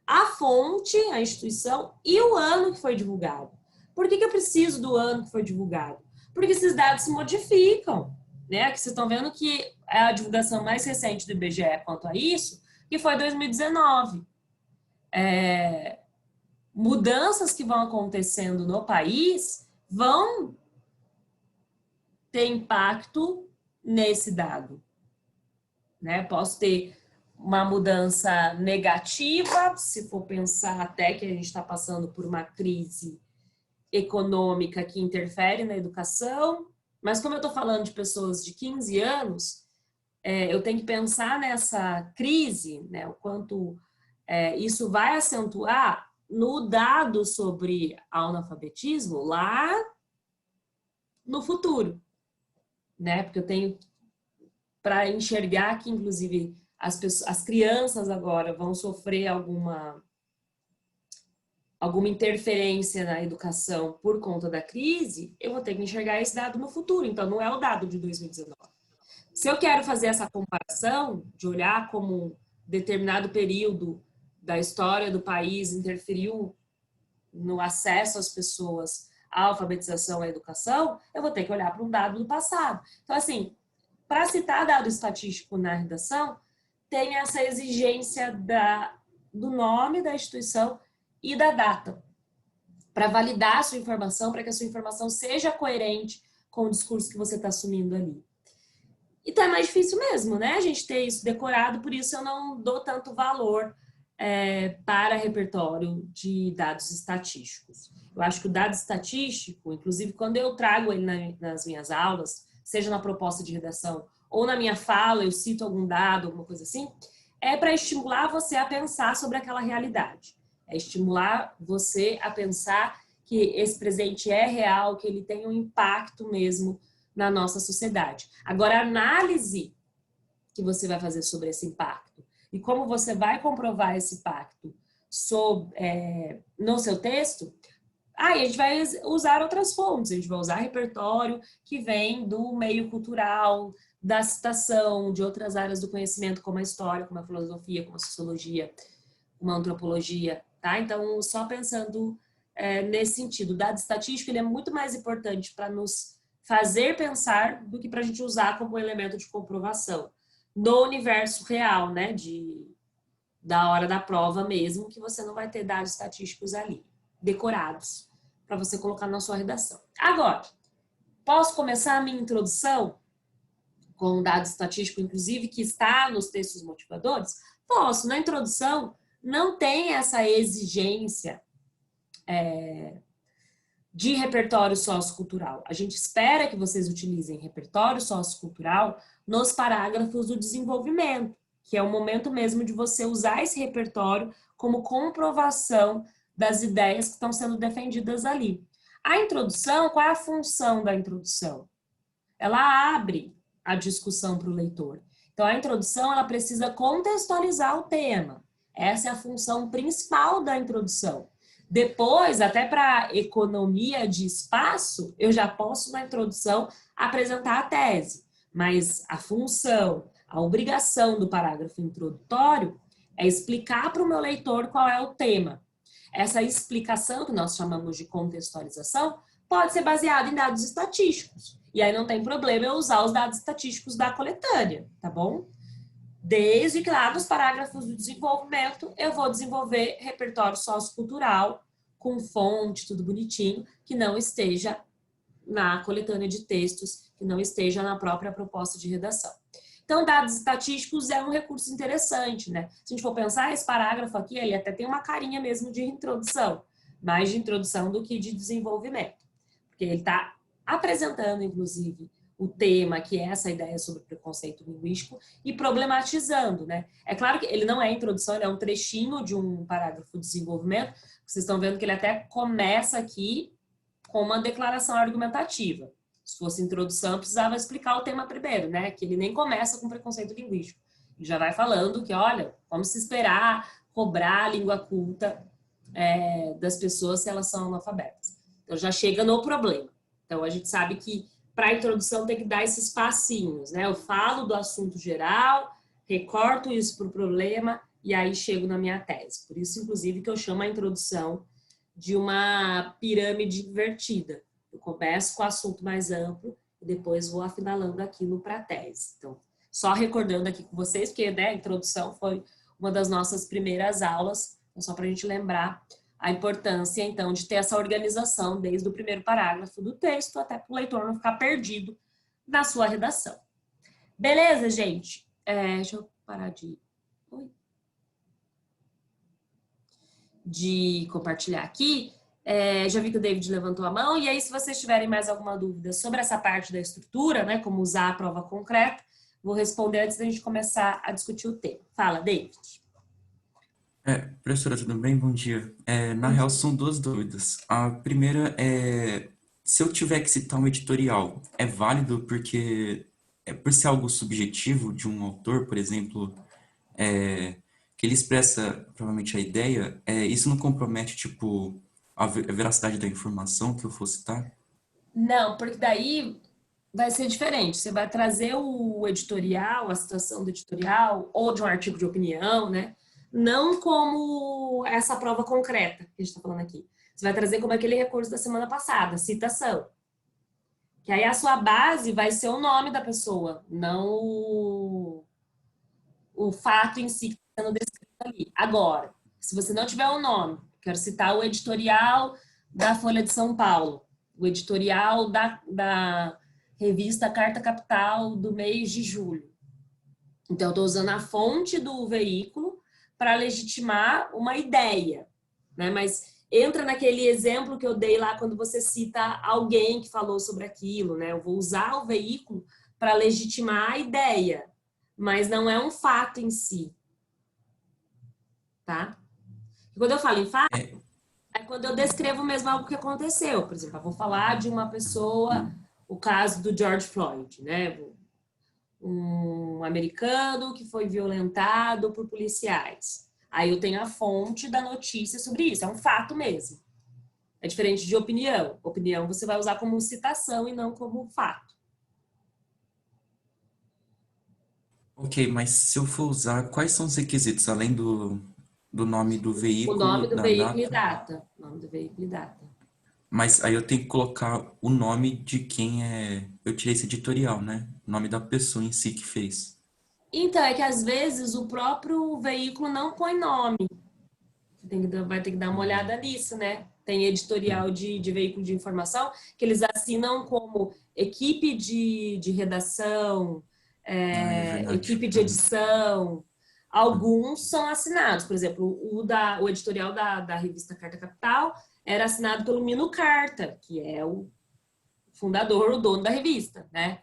a fonte, a instituição e o ano que foi divulgado. Por que eu preciso do ano que foi divulgado? Porque esses dados se modificam, né? Aqui vocês estão vendo que é a divulgação mais recente do IBGE quanto a isso, que foi 2019. Mudanças que vão acontecendo no país vão ter impacto nesse dado, né? Posso ter uma mudança negativa, se for pensar até que a gente está passando por uma crise econômica que interfere na educação, mas como eu estou falando de pessoas de 15 anos, eu tenho que pensar nessa crise, né, o quanto isso vai acentuar no dado sobre analfabetismo lá no futuro, né? Porque eu tenho para enxergar que, inclusive, as crianças agora vão sofrer alguma interferência na educação por conta da crise, eu vou ter que enxergar esse dado no futuro. Então, não é o dado de 2019. Se eu quero fazer essa comparação, de olhar como um determinado período da história do país interferiu no acesso às pessoas à alfabetização e à educação, eu vou ter que olhar para um dado do passado. Então, assim, para citar dado estatístico na redação, tem essa exigência do nome da instituição e da data, para validar a sua informação, para que a sua informação seja coerente com o discurso que você está assumindo ali. Então é mais difícil mesmo, né? A gente ter isso decorado, por isso eu não dou tanto valor para repertório de dados estatísticos. Eu acho que o dado estatístico, inclusive quando eu trago ele nas minhas aulas, seja na proposta de redação ou na minha fala, eu cito algum dado, alguma coisa assim, é para estimular você a pensar sobre aquela realidade. É estimular você a pensar que esse presente é real, que ele tem um impacto mesmo na nossa sociedade. Agora, a análise que você vai fazer sobre esse impacto e como você vai comprovar esse impacto no seu texto, aí a gente vai usar outras fontes, a gente vai usar repertório que vem do meio cultural, da citação, de outras áreas do conhecimento, como a história, como a filosofia, como a sociologia, como a antropologia, tá? Então, só pensando nesse sentido, o dado estatístico ele é muito mais importante para nos fazer pensar do que para a gente usar como elemento de comprovação no universo real, né? Da hora da prova mesmo, que você não vai ter dados estatísticos ali, decorados, para você colocar na sua redação. Agora, posso começar a minha introdução com um dado estatístico, inclusive, que está nos textos motivadores? Posso. Na introdução, não tem essa exigência de repertório sociocultural. A gente espera que vocês utilizem repertório sociocultural nos parágrafos do desenvolvimento, que é o momento mesmo de você usar esse repertório como comprovação das ideias que estão sendo defendidas ali. A introdução, qual é a função da introdução? Ela abre a discussão para o leitor. Então, a introdução, ela precisa contextualizar o tema. Essa é a função principal da introdução. Depois, até para economia de espaço, eu já posso, na introdução, apresentar a tese. Mas a função, a obrigação do parágrafo introdutório é explicar para o meu leitor qual é o tema. Essa explicação, que nós chamamos de contextualização, pode ser baseada em dados estatísticos. E aí não tem problema eu usar os dados estatísticos da coletânea, tá bom? Desde que lá nos parágrafos do desenvolvimento eu vou desenvolver repertório sociocultural com fonte, tudo bonitinho, que não esteja na coletânea de textos que não esteja na própria proposta de redação. Então, dados estatísticos é um recurso interessante, né? Se a gente for pensar, esse parágrafo aqui, ele até tem uma carinha mesmo de introdução, mais de introdução do que de desenvolvimento. Porque ele está apresentando, inclusive, o tema, que é essa ideia sobre preconceito linguístico, e problematizando, né? É claro que ele não é introdução, ele é um trechinho de um parágrafo de desenvolvimento. Vocês estão vendo que ele até começa aqui com uma declaração argumentativa. Se fosse introdução, eu precisava explicar o tema primeiro, né? Que ele nem começa com preconceito linguístico. Ele já vai falando que, olha, vamos se esperar cobrar a língua culta das pessoas se elas são analfabetas. Então, já chega no problema. Então, a gente sabe que para a introdução tem que dar esses passinhos, né? Eu falo do assunto geral, recorto isso para o problema e aí chego na minha tese. Por isso, inclusive, que eu chamo a introdução de uma pirâmide invertida. Eu começo com o assunto mais amplo e depois vou afinalando aquilo para a tese. Então, só recordando aqui com vocês, porque né, a introdução foi uma das nossas primeiras aulas, então só para a gente lembrar a importância, então, de ter essa organização desde o primeiro parágrafo do texto até para o leitor não ficar perdido na sua redação. Beleza, gente? Deixa eu parar de compartilhar aqui. Já vi que o David levantou a mão, e aí se vocês tiverem mais alguma dúvida sobre essa parte da estrutura, né, como usar a prova concreta, vou responder antes da gente começar a discutir o tema. Fala, David. Professora, tudo bem? Bom dia. Na real, são duas dúvidas. A primeira é, se eu tiver que citar um editorial, é válido porque, por ser algo subjetivo de um autor, por exemplo, que ele expressa provavelmente a ideia, isso não compromete, tipo, a veracidade da informação que eu for citar? Não, porque daí vai ser diferente. Você vai trazer o editorial, a citação do editorial, ou de um artigo de opinião, né? Não como essa prova concreta que a gente está falando aqui. Você vai trazer como aquele recurso da semana passada, citação. Que aí a sua base vai ser o nome da pessoa, não o fato em si que está sendo descrito ali. Agora, se você não tiver o nome, quero citar o editorial da Folha de São Paulo, o editorial da revista Carta Capital do mês de julho. Então, eu estou usando a fonte do veículo para legitimar uma ideia, né? Mas entra naquele exemplo que eu dei lá quando você cita alguém que falou sobre aquilo, né? Eu vou usar o veículo para legitimar a ideia, mas não é um fato em si, tá? E quando eu falo em fato, é quando eu descrevo mesmo algo que aconteceu. Por exemplo, eu vou falar de uma pessoa, o caso do George Floyd, né? Um americano que foi violentado por policiais. Aí eu tenho a fonte da notícia sobre isso, é um fato mesmo. É diferente de opinião. Opinião você vai usar como citação e não como fato. Ok, mas se eu for usar, quais são os requisitos, além do nome do O veículo, nome do da veículo e data? data. O nome do veículo e data. Mas aí eu tenho que colocar o nome de quem eu tirei esse editorial, né? O nome da pessoa em si que fez. Então, é que às vezes o próprio veículo não põe nome. Você vai ter que dar uma olhada nisso, né? Tem editorial de veículo de informação que eles assinam como equipe de redação, É verdade. equipe de edição. Alguns são assinados. Por exemplo, o editorial da revista Carta Capital era assinado pelo Mino Carta, que é o fundador, o dono da revista, né?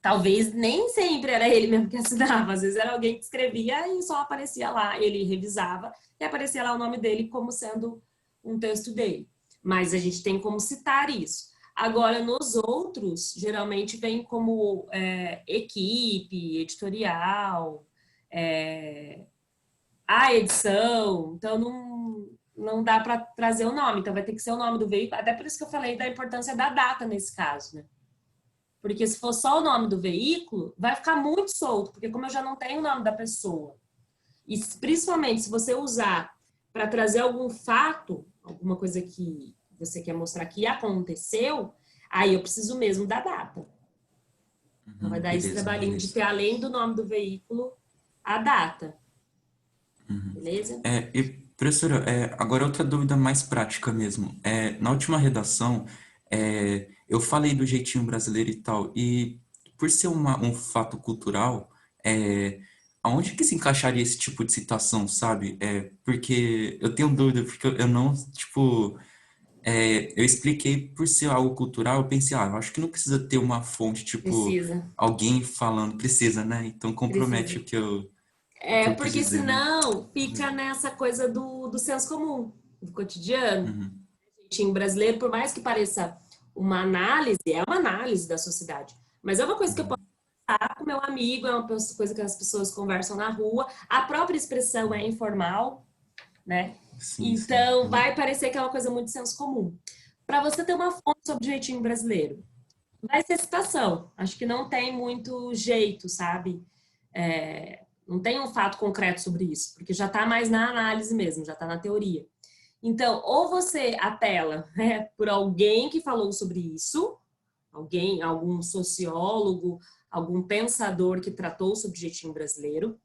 Talvez nem sempre era ele mesmo que assinava, às vezes era alguém que escrevia e só aparecia lá, ele revisava e aparecia lá o nome dele como sendo um texto dele. Mas a gente tem como citar isso. Agora, nos outros, geralmente vem como equipe, editorial, a edição, então não dá para trazer o nome, então vai ter que ser o nome do veículo, até por isso que eu falei da importância da data nesse caso, né? Porque se for só o nome do veículo, vai ficar muito solto, porque como eu já não tenho o nome da pessoa, e principalmente se você usar para trazer algum fato, alguma coisa que você quer mostrar que aconteceu, aí eu preciso mesmo da data. Então vai dar esse trabalhinho de ter, além do nome do veículo, a data. Beleza? Professora, agora outra dúvida mais prática mesmo. Na última redação, Eu falei do jeitinho brasileiro e tal, e por ser um fato cultural, aonde que se encaixaria esse tipo de citação, sabe? Porque eu tenho dúvida, porque eu não, tipo, eu expliquei por ser algo cultural, eu pensei, eu acho que não precisa ter uma fonte, tipo, Precisa, alguém falando, precisa, né? Então compromete precisa. o que eu quis Porque dizer, né? senão fica nessa coisa do senso comum, do cotidiano. Uhum, O jeitinho brasileiro, por mais que pareça uma análise, é uma análise da sociedade. Mas é uma coisa que eu posso uhum. falar com meu amigo, é uma coisa que as pessoas conversam na rua. A própria expressão é informal, né? Sim, sim. Então, Uhum. vai parecer que é uma coisa muito senso comum. Para você ter uma fonte sobre o jeitinho brasileiro, vai ser citação. Acho que não tem muito jeito, sabe? Não tem um fato concreto sobre isso, porque já está mais na análise mesmo, já está na teoria. Então, ou você apela, né, por alguém que falou sobre isso, alguém, algum sociólogo, algum pensador que tratou sobre o jeitinho brasileiro,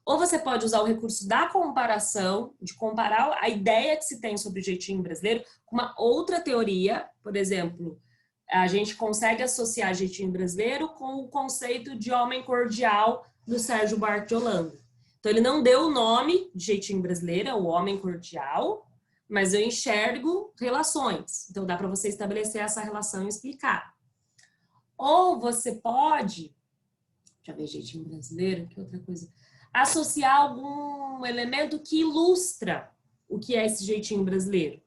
ou você pode usar o recurso da comparação, de comparar a ideia que se tem sobre o jeitinho brasileiro com uma outra teoria. Por exemplo, a gente consegue associar jeitinho brasileiro com o conceito de homem cordial do Sérgio Buarque de Holanda. Então, ele não deu o nome de jeitinho brasileiro, é o homem cordial, mas eu enxergo relações. Então, dá para você estabelecer essa relação e explicar. Ou você pode, já ver jeitinho brasileiro, que outra coisa, associar algum elemento que ilustra o que é esse jeitinho brasileiro.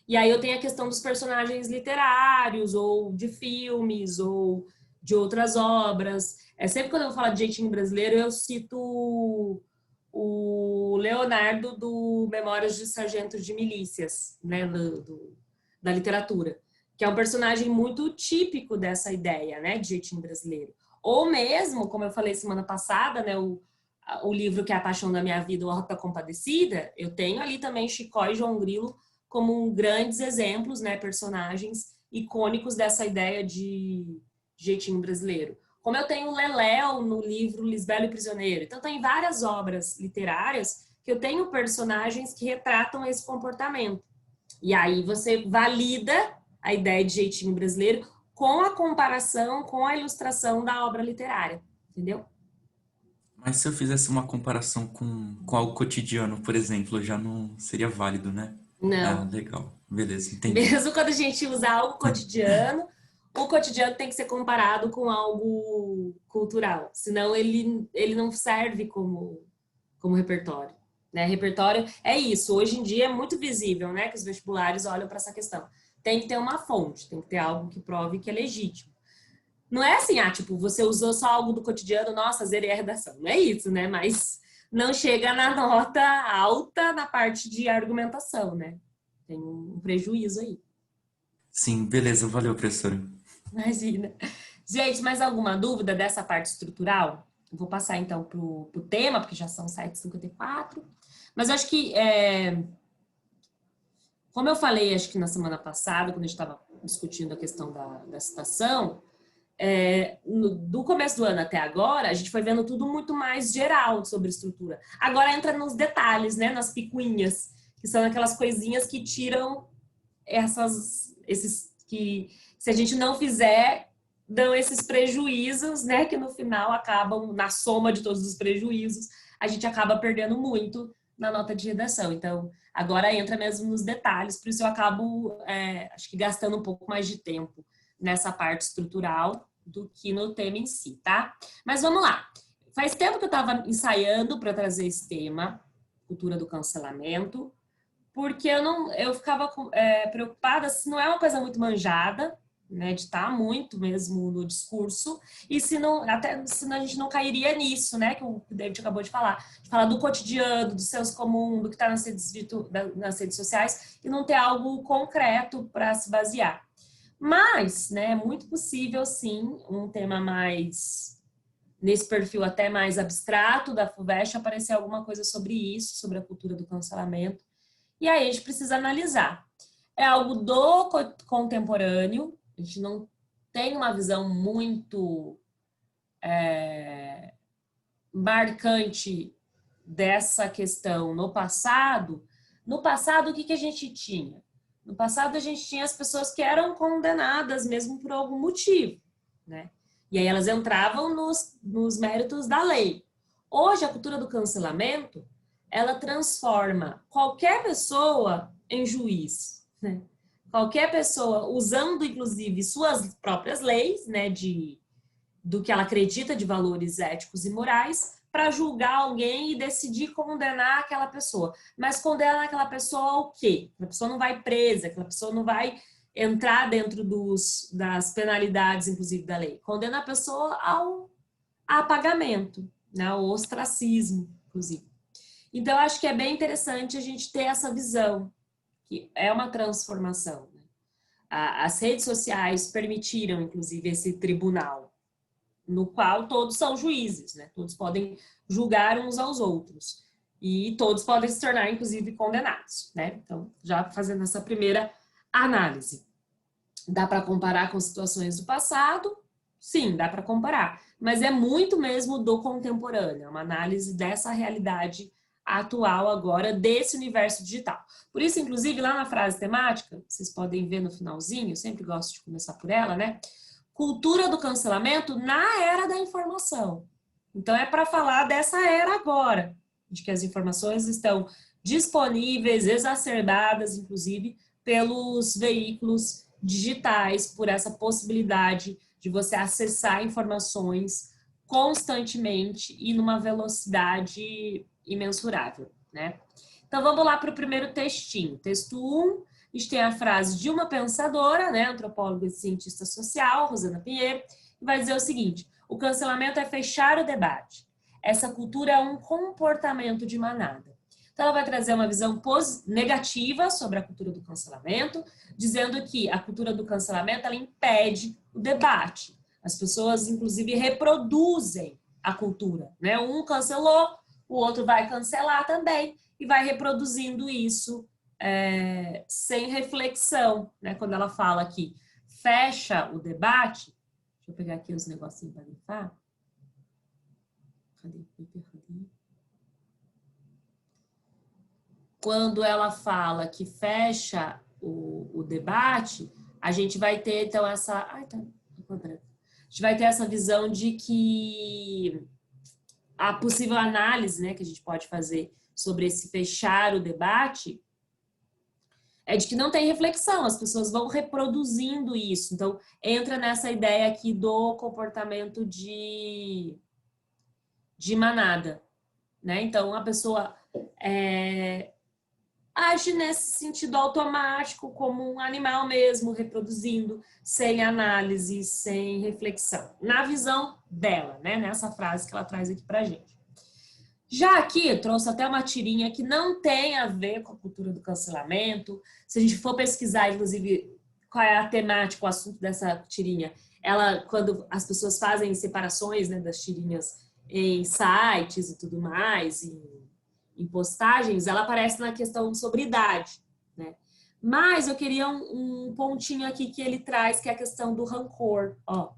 E aí eu tenho a questão dos personagens literários, ou de filmes, ou de outras obras. Sempre quando eu falo de jeitinho brasileiro, eu cito o Leonardo do Memórias de Sargento de Milícias, né, da literatura, que é um personagem muito típico dessa ideia, né, de jeitinho brasileiro. Ou mesmo, como eu falei semana passada, né, o livro que é A Paixão da Minha Vida, o Rota Compadecida, eu tenho ali também Chicó e João Grilo como grandes exemplos, né, personagens icônicos dessa ideia de jeitinho brasileiro. Como eu tenho Leléu no livro Lisbelo e Prisioneiro. Então, tem várias obras literárias que eu tenho personagens que retratam esse comportamento. E aí você valida a ideia de jeitinho brasileiro com a comparação, com a ilustração da obra literária. Entendeu? Mas se eu fizesse uma comparação com algo cotidiano, por exemplo, já não seria válido, né? Ah, Não. legal. Beleza, entendi. Mesmo quando a gente usa algo cotidiano, o cotidiano tem que ser comparado com algo cultural. Senão ele não serve como repertório. Né? Repertório é isso. Hoje em dia é muito visível, né, que os vestibulares olham para essa questão. Tem que ter uma fonte, tem que ter algo que prove que é legítimo. Não é assim, tipo, você usou só algo do cotidiano, nossa, zerei a redação. Não é isso, né? Mas não chega na nota alta na parte de argumentação, né? Tem um prejuízo aí. Sim, beleza, valeu, professora. Imagina. Gente, mais alguma dúvida dessa parte estrutural? Eu vou passar então para o tema, porque já são 7h54. Mas eu acho que, como eu falei, acho que na semana passada, quando a gente estava discutindo a questão da citação, do começo do ano até agora, a gente foi vendo tudo muito mais geral sobre estrutura. Agora entra nos detalhes, né, nas picuinhas, que são aquelas coisinhas que tiram esses que, se a gente não fizer, dão esses prejuízos, né, que no final acabam, na soma de todos os prejuízos, a gente acaba perdendo muito na nota de redação. Então, agora entra mesmo nos detalhes, por isso eu acabo, acho que gastando um pouco mais de tempo nessa parte estrutural do que no tema em si, tá? Mas vamos lá. Faz tempo que eu estava ensaiando para trazer esse tema, cultura do cancelamento, porque eu ficava preocupada se não é uma coisa muito manjada, né, de estar muito mesmo no discurso, e se não, até se a gente não cairia nisso, né, que o David acabou de falar do cotidiano, do senso comum, do que está nas redes sociais, e não ter algo concreto para se basear. Mas, né, é muito possível, sim, um tema mais nesse perfil até mais abstrato da FUVEST aparecer alguma coisa sobre isso, sobre a cultura do cancelamento. E aí a gente precisa analisar. É algo do contemporâneo, a gente não tem uma visão muito marcante dessa questão no passado. No passado, o que a gente tinha? No passado, a gente tinha as pessoas que eram condenadas mesmo por algum motivo, né? E aí elas entravam nos méritos da lei. Hoje, a cultura do cancelamento, ela transforma qualquer pessoa em juiz, né? Qualquer pessoa, usando inclusive suas próprias leis, né, do que ela acredita de valores éticos e morais, para julgar alguém e decidir condenar aquela pessoa. Mas condenar aquela pessoa ao quê? Aquela pessoa não vai presa, aquela pessoa não vai entrar dentro das penalidades, inclusive, da lei. Condena a pessoa ao apagamento, né, ao ostracismo, inclusive. Então, eu acho que é bem interessante a gente ter essa visão, que é uma transformação, né? As redes sociais permitiram, inclusive, esse tribunal, no qual todos são juízes, né? Todos podem julgar uns aos outros. E todos podem se tornar, inclusive, condenados, né? Então, já fazendo essa primeira análise. Dá para comparar com situações do passado? Sim, dá para comparar. Mas é muito mesmo do contemporâneo. É uma análise dessa realidade atual agora, desse universo digital. Por isso, inclusive, lá na frase temática, vocês podem ver no finalzinho, eu sempre gosto de começar por ela, né? Cultura do cancelamento na era da informação. Então, é para falar dessa era agora, de que as informações estão disponíveis, exacerbadas, inclusive, pelos veículos digitais, por essa possibilidade de você acessar informações constantemente e numa velocidade imensurável, né? Então, vamos lá para o primeiro textinho. Texto 1, a gente tem a frase de uma pensadora, né, antropóloga e cientista social, Rosana Pinheiro, que vai dizer o seguinte: o cancelamento é fechar o debate. Essa cultura é um comportamento de manada. Então, ela vai trazer uma visão negativa sobre a cultura do cancelamento, dizendo que a cultura do cancelamento ela impede o debate. As pessoas, inclusive, reproduzem a cultura, né? Um cancelou, o outro vai cancelar também e vai reproduzindo isso sem reflexão, né? Quando ela fala que fecha o debate, deixa eu pegar aqui os negocinhos para limpar. Cadê? Quando ela fala que fecha o debate, a gente vai ter, então, essa... Ai, tá. A gente vai ter essa visão de que a possível análise, né, que a gente pode fazer sobre esse fechar o debate é de que não tem reflexão, as pessoas vão reproduzindo isso. Então, entra nessa ideia aqui do comportamento de manada, né? Então, a pessoa age nesse sentido automático, como um animal mesmo, reproduzindo, sem análise, sem reflexão. Na visão dela, né? Nessa frase que ela traz aqui pra gente. Já aqui, eu trouxe até uma tirinha que não tem a ver com a cultura do cancelamento. Se a gente for pesquisar, inclusive, qual é a temática, o assunto dessa tirinha, ela, quando as pessoas fazem separações, né, das tirinhas em sites e tudo mais, em postagens, ela aparece na questão sobre idade, né? Mas eu queria um pontinho aqui que ele traz, que é a questão do rancor. Ó,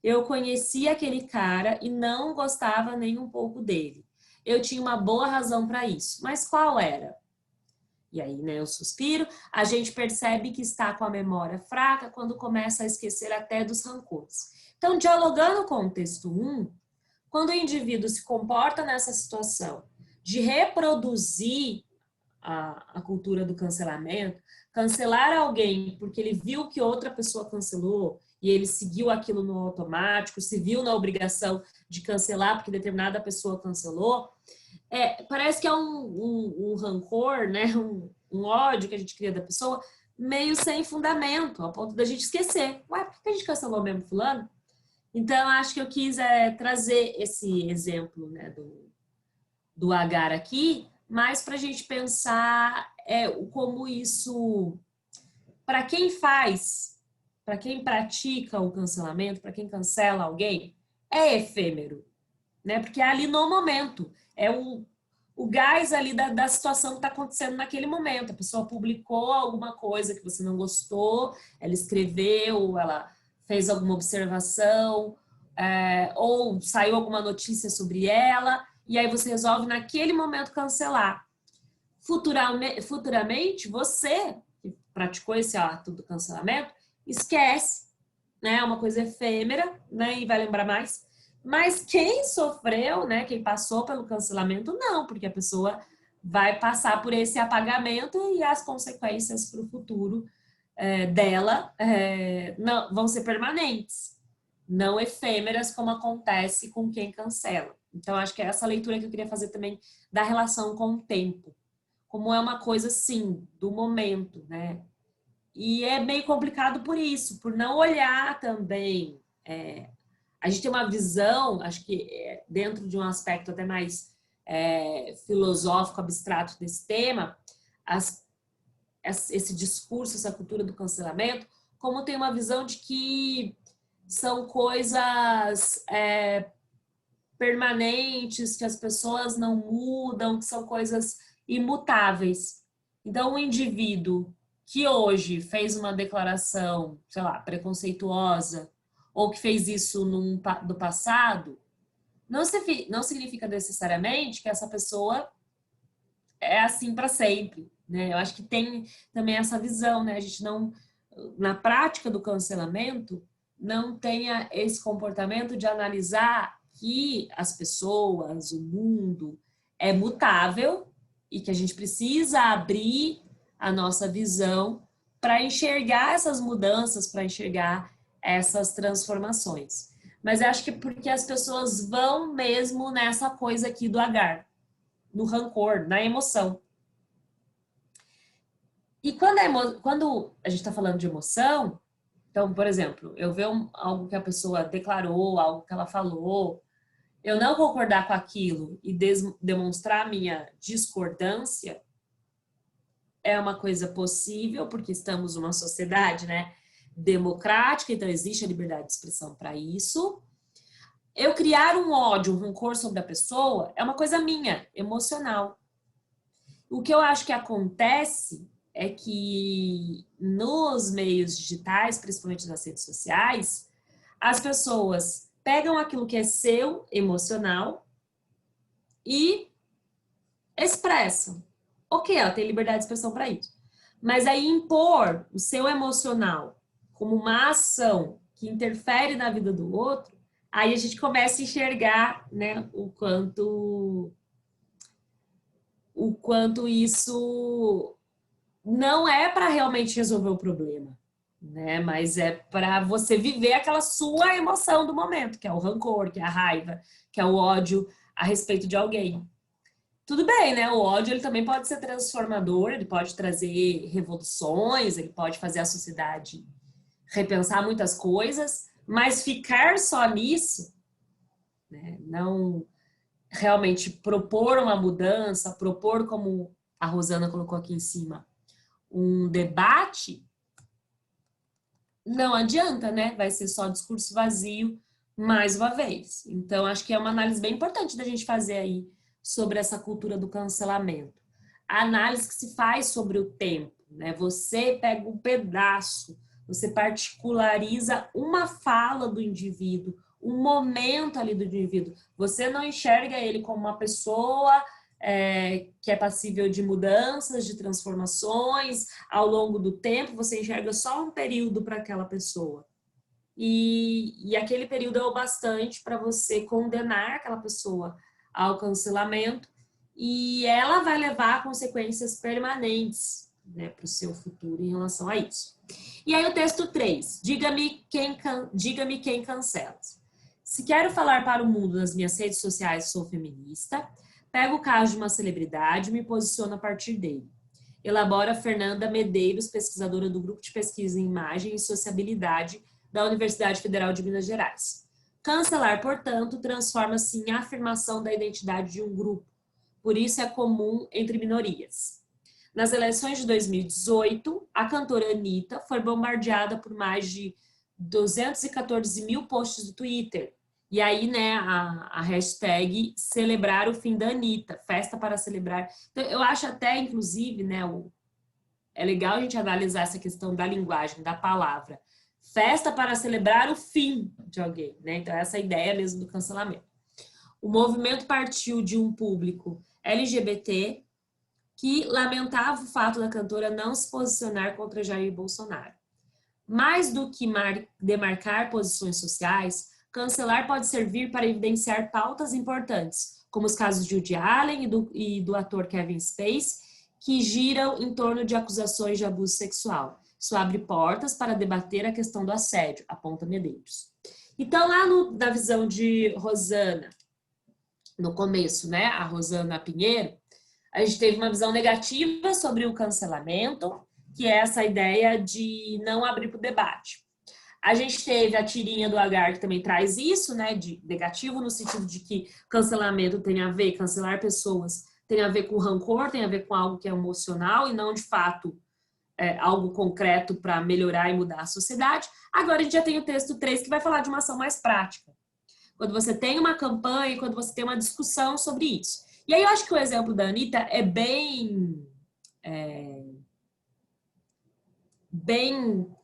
eu conheci aquele cara e não gostava nem um pouco dele. Eu tinha uma boa razão para isso. Mas qual era? E aí, né, eu suspiro. A gente percebe que está com a memória fraca quando começa a esquecer até dos rancores. Então, dialogando com o texto 1, quando o indivíduo se comporta nessa situação de reproduzir a cultura do cancelamento, cancelar alguém porque ele viu que outra pessoa cancelou e ele seguiu aquilo no automático, se viu na obrigação de cancelar porque determinada pessoa cancelou, parece que é um rancor, né? um ódio que a gente cria da pessoa meio sem fundamento, ao ponto da gente esquecer. Ué, por que a gente cancelou mesmo fulano? Então, acho que eu quis trazer esse exemplo, né, do agar aqui, mas para a gente pensar como isso, para quem faz, para quem pratica o cancelamento, para quem cancela alguém, é efêmero, né? Porque é ali no momento, é o gás ali da situação que está acontecendo naquele momento. A pessoa publicou alguma coisa que você não gostou, ela escreveu, ela fez alguma observação, ou saiu alguma notícia sobre ela, e aí você resolve naquele momento cancelar. Futuramente, você, que praticou esse ato do cancelamento, esquece, né? É uma coisa efêmera, né? E vai lembrar mais. Mas quem sofreu, né? Quem passou pelo cancelamento, não, porque a pessoa vai passar por esse apagamento e as consequências para o futuro dela não, vão ser permanentes, não efêmeras como acontece com quem cancela. Então, acho que é essa leitura que eu queria fazer também da relação com o tempo. Como é uma coisa, sim, do momento, né? E é meio complicado por isso, por não olhar também. A gente tem uma visão, acho que dentro de um aspecto até mais filosófico, abstrato desse tema, esse discurso, essa cultura do cancelamento, como tem uma visão de que são coisas permanentes, que as pessoas não mudam, que são coisas imutáveis. Então, um indivíduo que hoje fez uma declaração, sei lá, preconceituosa, ou que fez isso do passado, não significa necessariamente que essa pessoa é assim para sempre, né? Eu acho que tem também essa visão, né? A gente não, na prática do cancelamento, não tenha esse comportamento de analisar que as pessoas, o mundo é mutável e que a gente precisa abrir a nossa visão para enxergar essas mudanças, para enxergar essas transformações. Mas eu acho que porque as pessoas vão mesmo nessa coisa aqui do agar, no rancor, na emoção. E quando a gente está falando de emoção, então, por exemplo, eu ver algo que a pessoa declarou, algo que ela falou, eu não concordar com aquilo e demonstrar minha discordância é uma coisa possível, porque estamos numa sociedade, né, democrática, então existe a liberdade de expressão para isso. Eu criar um ódio, um rancor sobre a pessoa é uma coisa minha, emocional. O que eu acho que acontece é que nos meios digitais, principalmente nas redes sociais, as pessoas pegam aquilo que é seu, emocional, e expressam. Ok, ela tem liberdade de expressão para isso. Mas aí impor o seu emocional como uma ação que interfere na vida do outro, aí a gente começa a enxergar, né, o quanto isso não é para realmente resolver o problema, né? Mas é para você viver aquela sua emoção do momento, que é o rancor, que é a raiva, que é o ódio a respeito de alguém. Tudo bem, né? O ódio ele também pode ser transformador, ele pode trazer revoluções, ele pode fazer a sociedade repensar muitas coisas, mas ficar só nisso, né? Não realmente propor uma mudança, propor, como a Rosana colocou aqui em cima, um debate, não adianta, né? Vai ser só discurso vazio mais uma vez. Então, acho que é uma análise bem importante da gente fazer aí sobre essa cultura do cancelamento. A análise que se faz sobre o tempo, né? Você pega um pedaço, você particulariza uma fala do indivíduo, um momento ali do indivíduo. Você não enxerga ele como uma pessoa que é passível de mudanças, de transformações ao longo do tempo, você enxerga só um período para aquela pessoa. E aquele período é o bastante para você condenar aquela pessoa ao cancelamento e ela vai levar a consequências permanentes, né, para o seu futuro em relação a isso. E aí o texto 3, diga-me quem cancela. Se quero falar para o mundo nas minhas redes sociais, sou feminista, pego o caso de uma celebridade e me posiciono a partir dele. Elabora Fernanda Medeiros, pesquisadora do Grupo de Pesquisa em Imagem e Sociabilidade da Universidade Federal de Minas Gerais. Cancelar, portanto, transforma-se em afirmação da identidade de um grupo. Por isso é comum entre minorias. Nas eleições de 2018, a cantora Anitta foi bombardeada por mais de 214 mil posts do Twitter. E aí, né, a hashtag celebrar o fim da Anitta, festa para celebrar. Então, eu acho até, inclusive, né, é legal a gente analisar essa questão da linguagem, da palavra. Festa para celebrar o fim de alguém, né? Então, essa é a ideia mesmo do cancelamento. O movimento partiu de um público LGBT, que lamentava o fato da cantora não se posicionar contra Jair Bolsonaro. Mais do que demarcar posições sociais, cancelar pode servir para evidenciar pautas importantes, como os casos de Woody Allen e do ator Kevin Spacey, que giram em torno de acusações de abuso sexual. Isso abre portas para debater a questão do assédio, aponta Medeiros. Então, lá na visão de Rosana, no começo, né, a Rosana Pinheiro, a gente teve uma visão negativa sobre o cancelamento, que é essa ideia de não abrir para o debate. A gente teve a tirinha do Agar, que também traz isso, né, de negativo, no sentido de que cancelamento tem a ver, cancelar pessoas tem a ver com rancor, tem a ver com algo que é emocional e não, de fato, algo concreto para melhorar e mudar a sociedade. Agora a gente já tem o texto 3, que vai falar de uma ação mais prática. Quando você tem uma campanha, quando você tem uma discussão sobre isso. E aí eu acho que o exemplo da Anitta é bem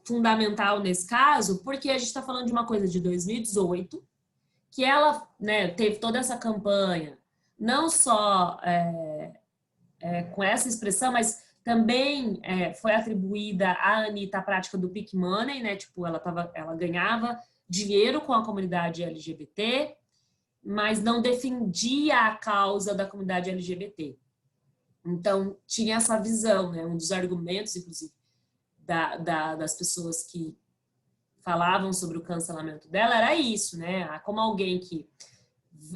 fundamental nesse caso, porque a gente está falando de uma coisa de 2018, que ela, né, teve toda essa campanha, não só com essa expressão, mas também foi atribuída à Anitta a prática do Pick Money, né? Tipo, ela ganhava dinheiro com a comunidade LGBT, mas não defendia a causa da comunidade LGBT. Então, tinha essa visão, né? Um dos argumentos, inclusive, das pessoas que falavam sobre o cancelamento dela era isso, né? Como alguém que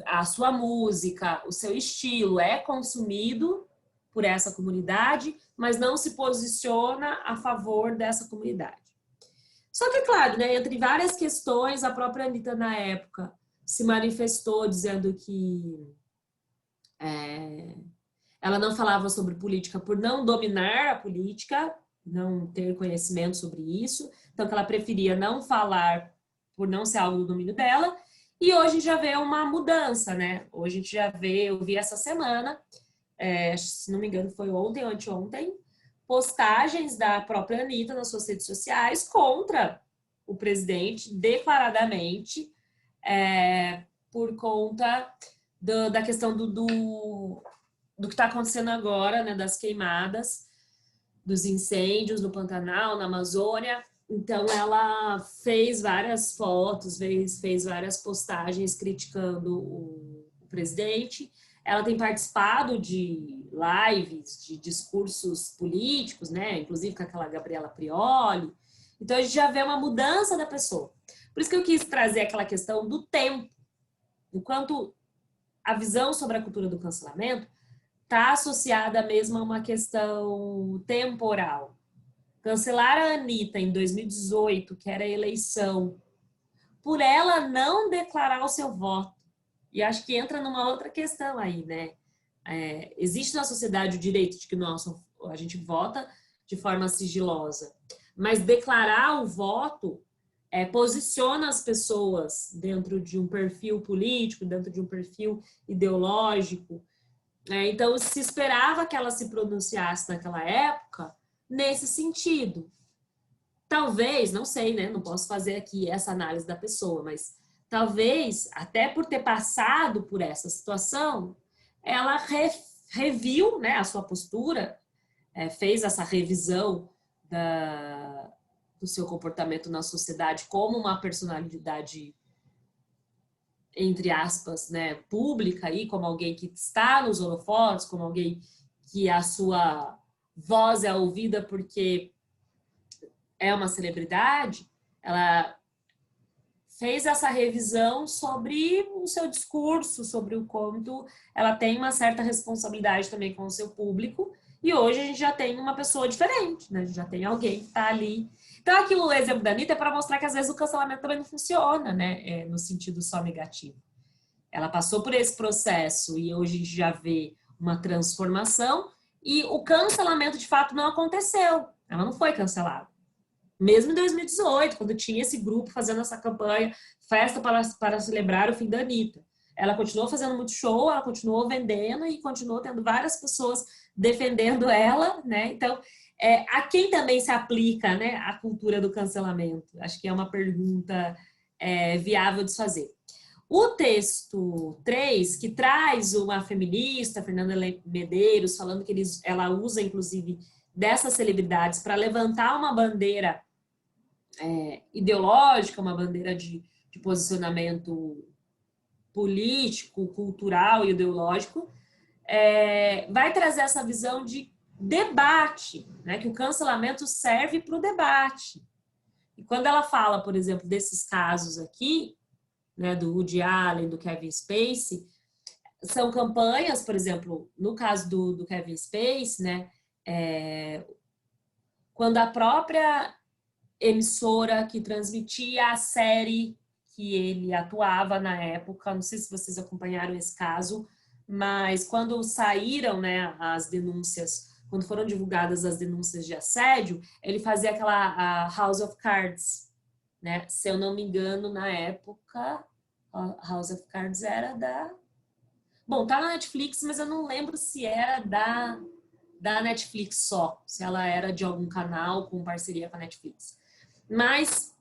a sua música, o seu estilo é consumido por essa comunidade, mas não se posiciona a favor dessa comunidade. Só que, claro, né, entre várias questões, a própria Anitta, na época, se manifestou dizendo que ela não falava sobre política por não dominar a política, não ter conhecimento sobre isso, então que ela preferia não falar por não ser algo do domínio dela, e hoje a gente já vê uma mudança, né? Hoje a gente já vê, eu vi essa semana, se não me engano foi ontem ou anteontem, postagens da própria Anitta nas suas redes sociais contra o presidente, declaradamente, por conta da questão do que está acontecendo agora, né, das queimadas, dos incêndios no Pantanal, na Amazônia. Então, ela fez várias fotos, fez várias postagens criticando o presidente. Ela tem participado de lives, de discursos políticos, né? Inclusive com aquela Gabriela Prioli. Então, a gente já vê uma mudança da pessoa. Por isso que eu quis trazer aquela questão do tempo. Enquanto a visão sobre a cultura do cancelamento está associada mesmo a uma questão temporal. Cancelar a Anitta em 2018, que era a eleição, por ela não declarar o seu voto. E acho que entra numa outra questão aí, né? Existe na sociedade o direito de que a gente vota de forma sigilosa, mas declarar o voto posiciona as pessoas dentro de um perfil político, dentro de um perfil ideológico. Então, se esperava que ela se pronunciasse naquela época nesse sentido. Talvez, não sei, né? Não posso fazer aqui essa análise da pessoa, mas talvez, até por ter passado por essa situação, ela reviu, né, a sua postura, fez essa revisão do seu comportamento na sociedade como uma personalidade, entre aspas, né, pública, aí, como alguém que está nos holofotes, como alguém que a sua voz é ouvida porque é uma celebridade. Ela fez essa revisão sobre o seu discurso, sobre o quanto ela tem uma certa responsabilidade também com o seu público, e hoje a gente já tem uma pessoa diferente, né? A gente já tem alguém que está ali. Então, aqui o exemplo da Anitta é para mostrar que às vezes o cancelamento também não funciona, né? No sentido só negativo. Ela passou por esse processo e hoje a gente já vê uma transformação, e o cancelamento de fato não aconteceu. Ela não foi cancelada. Mesmo em 2018, quando tinha esse grupo fazendo essa campanha, festa para celebrar o fim da Anitta. Ela continuou fazendo muito show, ela continuou vendendo e continuou tendo várias pessoas defendendo ela, né? Então, a quem também se aplica, né, a cultura do cancelamento? Acho que é uma pergunta viável de se fazer. O texto 3, que traz uma feminista, Fernanda Medeiros, falando que ela usa, inclusive, dessas celebridades para levantar uma bandeira ideológica, uma bandeira de posicionamento político, cultural e ideológico, vai trazer essa visão de debate, né? Que o cancelamento serve para o debate. E quando ela fala, por exemplo, desses casos aqui, né, do Woody Allen, do Kevin Spacey, são campanhas, por exemplo, no caso do Kevin Spacey, né, quando a própria emissora que transmitia a série que ele atuava na época, não sei se vocês acompanharam esse caso, mas quando saíram, né, as denúncias, quando foram divulgadas as denúncias de assédio, ele fazia aquela House of Cards, né? Se eu não me engano, na época, House of Cards era da... Bom, tá na Netflix, mas eu não lembro se era da Netflix só, se ela era de algum canal com parceria com a Netflix. Mas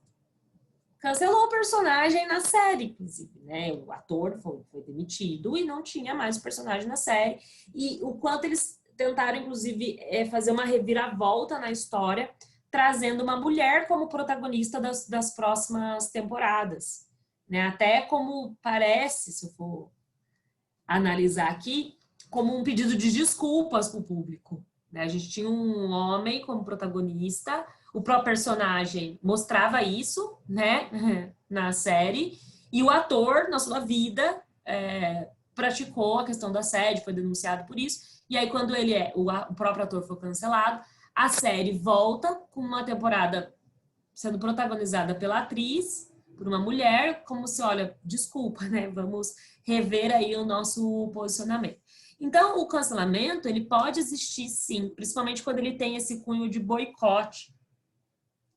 cancelou o personagem na série, inclusive, né? O ator foi demitido e não tinha mais o personagem na série. E o quanto eles tentaram, inclusive, fazer uma reviravolta na história, trazendo uma mulher como protagonista das próximas temporadas, né? Até como parece, se eu for analisar aqui, como um pedido de desculpas para o público, né? A gente tinha um homem como protagonista, o próprio personagem mostrava isso, né, na série, e o ator, na sua vida, praticou a questão do assédio, foi denunciado por isso, e aí quando o próprio ator foi cancelado, a série volta com uma temporada sendo protagonizada pela atriz, por uma mulher, como se, olha, desculpa, né, vamos rever aí o nosso posicionamento. Então, o cancelamento, ele pode existir sim, principalmente quando ele tem esse cunho de boicote,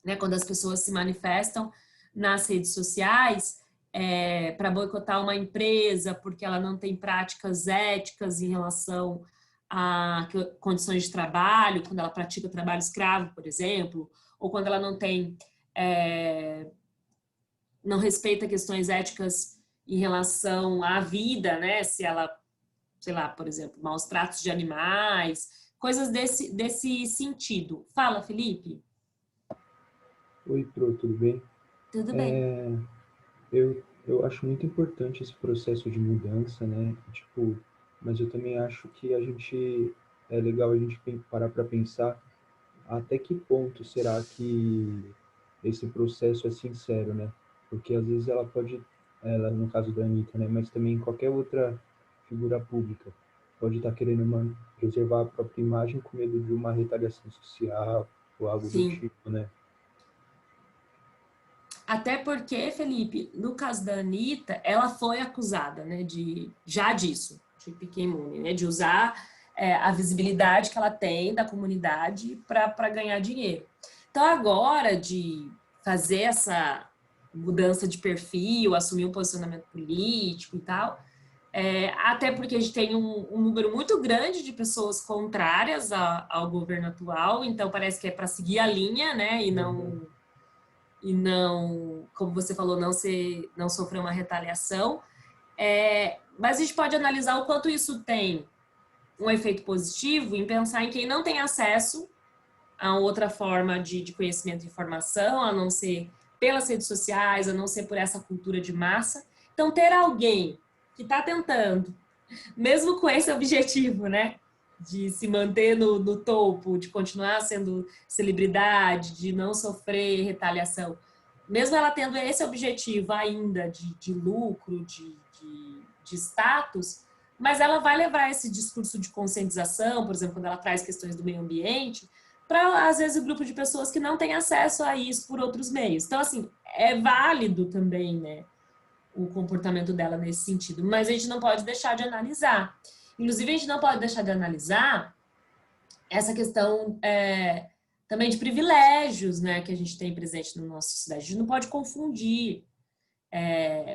né, quando as pessoas se manifestam nas redes sociais para boicotar uma empresa porque ela não tem práticas éticas em relação a condições de trabalho, quando ela pratica trabalho escravo, por exemplo, ou quando ela não respeita questões éticas em relação à vida, né, se ela, sei lá, por exemplo, maus tratos de animais, coisas desse sentido. Fala, Felipe. Oi, Pro, tudo bem? Tudo bem. Eu acho muito importante esse processo de mudança, né? Tipo, mas eu também acho que é legal a gente parar para pensar até que ponto será que esse processo é sincero, né? Porque às vezes ela no caso da Anitta, né? Mas também qualquer outra figura pública pode estar querendo preservar a própria imagem com medo de uma retaliação social ou algo do Sim. tipo, né? Até porque, Felipe, no caso da Anitta, ela foi acusada, né, disso, de pique imune, né, de usar a visibilidade que ela tem da comunidade para ganhar dinheiro. Então, agora, de fazer essa mudança de perfil, assumir um posicionamento político e tal, até porque a gente tem um número muito grande de pessoas contrárias ao governo atual, então parece que é para seguir a linha, né, e não, como você falou, não sofrer uma retaliação. Mas a gente pode analisar o quanto isso tem um efeito positivo em pensar em quem não tem acesso a outra forma de conhecimento e informação, a não ser pelas redes sociais, a não ser por essa cultura de massa. Então, ter alguém que está tentando, mesmo com esse objetivo, né, de se manter no topo, de continuar sendo celebridade, de não sofrer retaliação, mesmo ela tendo esse objetivo ainda de lucro, de status, mas ela vai levar esse discurso de conscientização, por exemplo, quando ela traz questões do meio ambiente, para, às vezes, o grupo de pessoas que não tem acesso a isso por outros meios. Então, assim, é válido também, né, o comportamento dela nesse sentido, mas a gente não pode deixar de analisar. Inclusive, a gente não pode deixar de analisar essa questão também de privilégios, né, que a gente tem presente na nossa sociedade. A gente não pode confundir.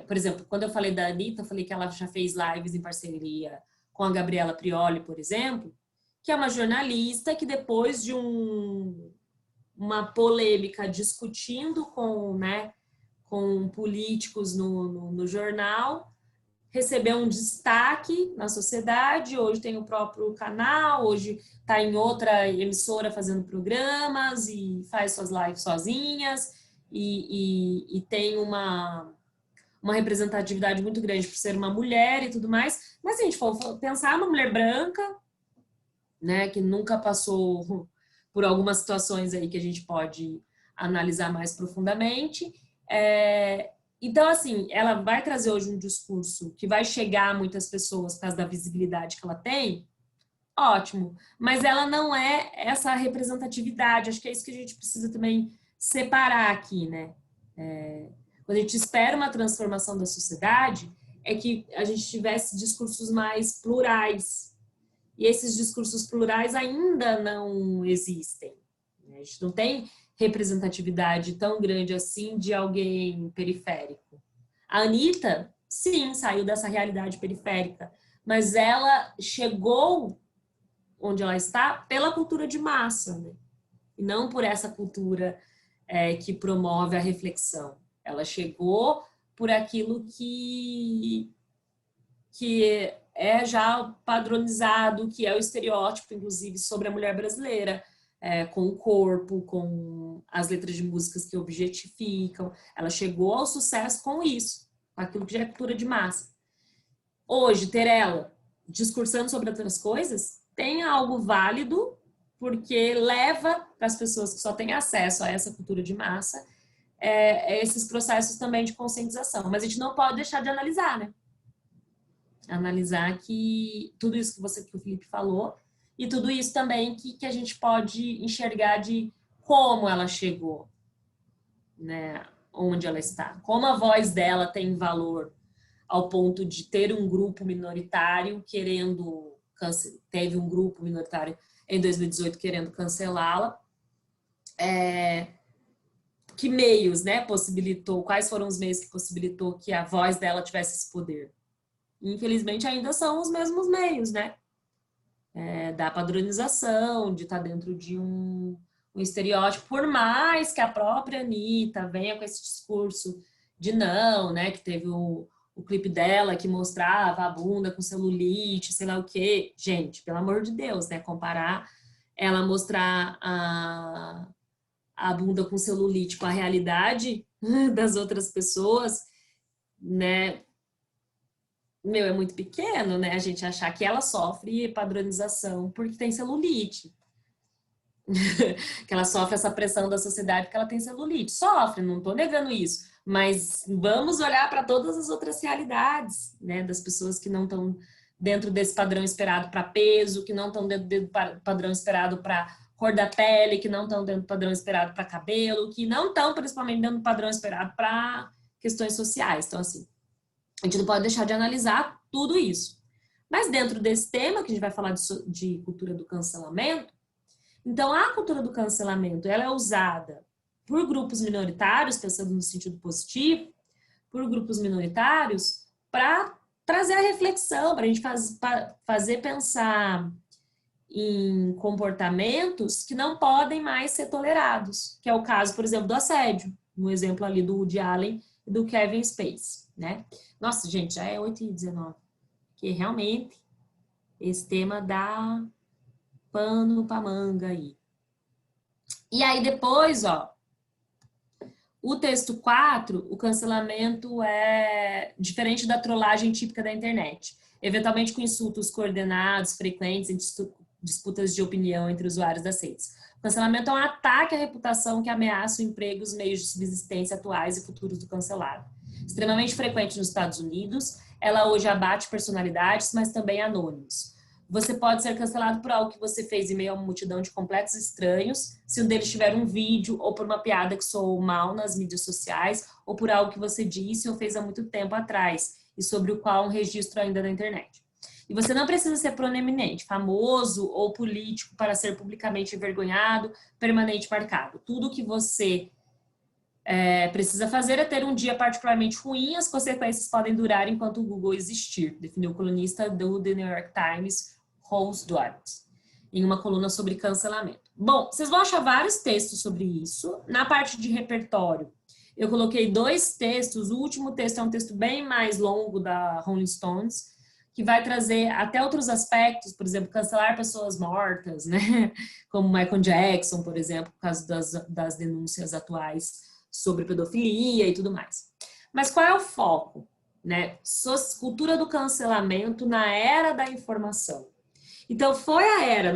Por exemplo, quando eu falei da Anitta, eu falei que ela já fez lives em parceria com a Gabriela Prioli, por exemplo, que é uma jornalista que depois de uma polêmica discutindo com com políticos no jornal, recebeu um destaque na sociedade, hoje tem o próprio canal, hoje está em outra emissora fazendo programas e faz suas lives sozinhas e tem uma representatividade muito grande por ser uma mulher e tudo mais. Mas se a gente for pensar, uma mulher branca, né, que nunca passou por algumas situações aí que a gente pode analisar mais profundamente, então, assim, ela vai trazer hoje um discurso que vai chegar a muitas pessoas por causa da visibilidade que ela tem, ótimo, mas ela não é essa representatividade, acho que é isso que a gente precisa também separar aqui, né? Quando a gente espera uma transformação da sociedade, é que a gente tivesse discursos mais plurais, e esses discursos plurais ainda não existem. A gente não tem representatividade tão grande assim de alguém periférico. A Anitta, sim, saiu dessa realidade periférica, mas ela chegou onde ela está pela cultura de massa, né? E não por essa cultura que promove a reflexão. Ela chegou por aquilo que é já padronizado, que é o estereótipo, inclusive, sobre a mulher brasileira, com o corpo, com as letras de músicas que objetificam. Ela chegou ao sucesso com isso, com aquilo que já é cultura de massa. Hoje, ter ela discursando sobre outras coisas tem algo válido, porque leva para as pessoas que só têm acesso a essa cultura de massa esses processos também de conscientização. Mas a gente não pode deixar de analisar, né? Analisar que tudo isso que o Felipe falou, e tudo isso também que a gente pode enxergar de como ela chegou, né? Onde ela está. Como a voz dela tem valor ao ponto de ter um grupo minoritário querendo... Teve um grupo minoritário em 2018 querendo cancelá-la. Que meios, né, possibilitou? Quais foram os meios que possibilitou que a voz dela tivesse esse poder? Infelizmente, ainda são os mesmos meios, né? Da padronização, de estar dentro de um estereótipo, por mais que a própria Anitta venha com esse discurso de não, né? Que teve o clipe dela que mostrava a bunda com celulite, sei lá o quê. Gente, pelo amor de Deus, né? Comparar ela mostrar a bunda com celulite com a realidade das outras pessoas, né? É muito pequeno, né? A gente achar que ela sofre padronização porque tem celulite. Que ela sofre essa pressão da sociedade porque ela tem celulite. Sofre, não estou negando isso. Mas vamos olhar para todas as outras realidades, né? Das pessoas que não estão dentro desse padrão esperado para peso, que não estão dentro do padrão esperado para cor da pele, que não estão dentro do padrão esperado para cabelo, que não estão principalmente dentro do padrão esperado para questões sociais. Então, assim, a gente não pode deixar de analisar tudo isso. Mas dentro desse tema, que a gente vai falar de cultura do cancelamento, então a cultura do cancelamento ela é usada por grupos minoritários, pensando no sentido positivo, por grupos minoritários, para trazer a reflexão, para a gente fazer pensar em comportamentos que não podem mais ser tolerados, que é o caso, por exemplo, do assédio, no exemplo ali do Woody Allen e do Kevin Spacey, né? Nossa, gente, já é 8h19, que realmente esse tema dá pano pra manga aí. E aí depois, ó, o texto 4, o cancelamento é diferente da trollagem típica da internet, eventualmente com insultos coordenados, frequentes em disputas de opinião entre usuários das redes. O cancelamento é um ataque à reputação que ameaça o emprego e os meios de subsistência atuais e futuros do cancelado. Extremamente frequente nos Estados Unidos, ela hoje abate personalidades, mas também anônimos. Você pode ser cancelado por algo que você fez em meio a uma multidão de completos estranhos, se um deles tiver um vídeo, ou por uma piada que soou mal nas mídias sociais, ou por algo que você disse ou fez há muito tempo atrás, e sobre o qual um registro ainda na internet. E você não precisa ser proeminente, famoso ou político para ser publicamente envergonhado, permanente marcado. Tudo que você precisa fazer é ter um dia particularmente ruim, as consequências podem durar enquanto o Google existir, definiu o colunista do The New York Times, Rose Duarte, em uma coluna sobre cancelamento. Bom, vocês vão achar vários textos sobre isso. Na parte de repertório, Eu coloquei 2 textos. O último texto é um texto bem mais longo da Rolling Stones, que vai trazer até outros aspectos, por exemplo, cancelar pessoas mortas, né? Como Michael Jackson, por exemplo, por causa das denúncias atuais sobre pedofilia e tudo mais. Mas qual é o foco? Né? Cultura do cancelamento na era da informação. Então, foi a era,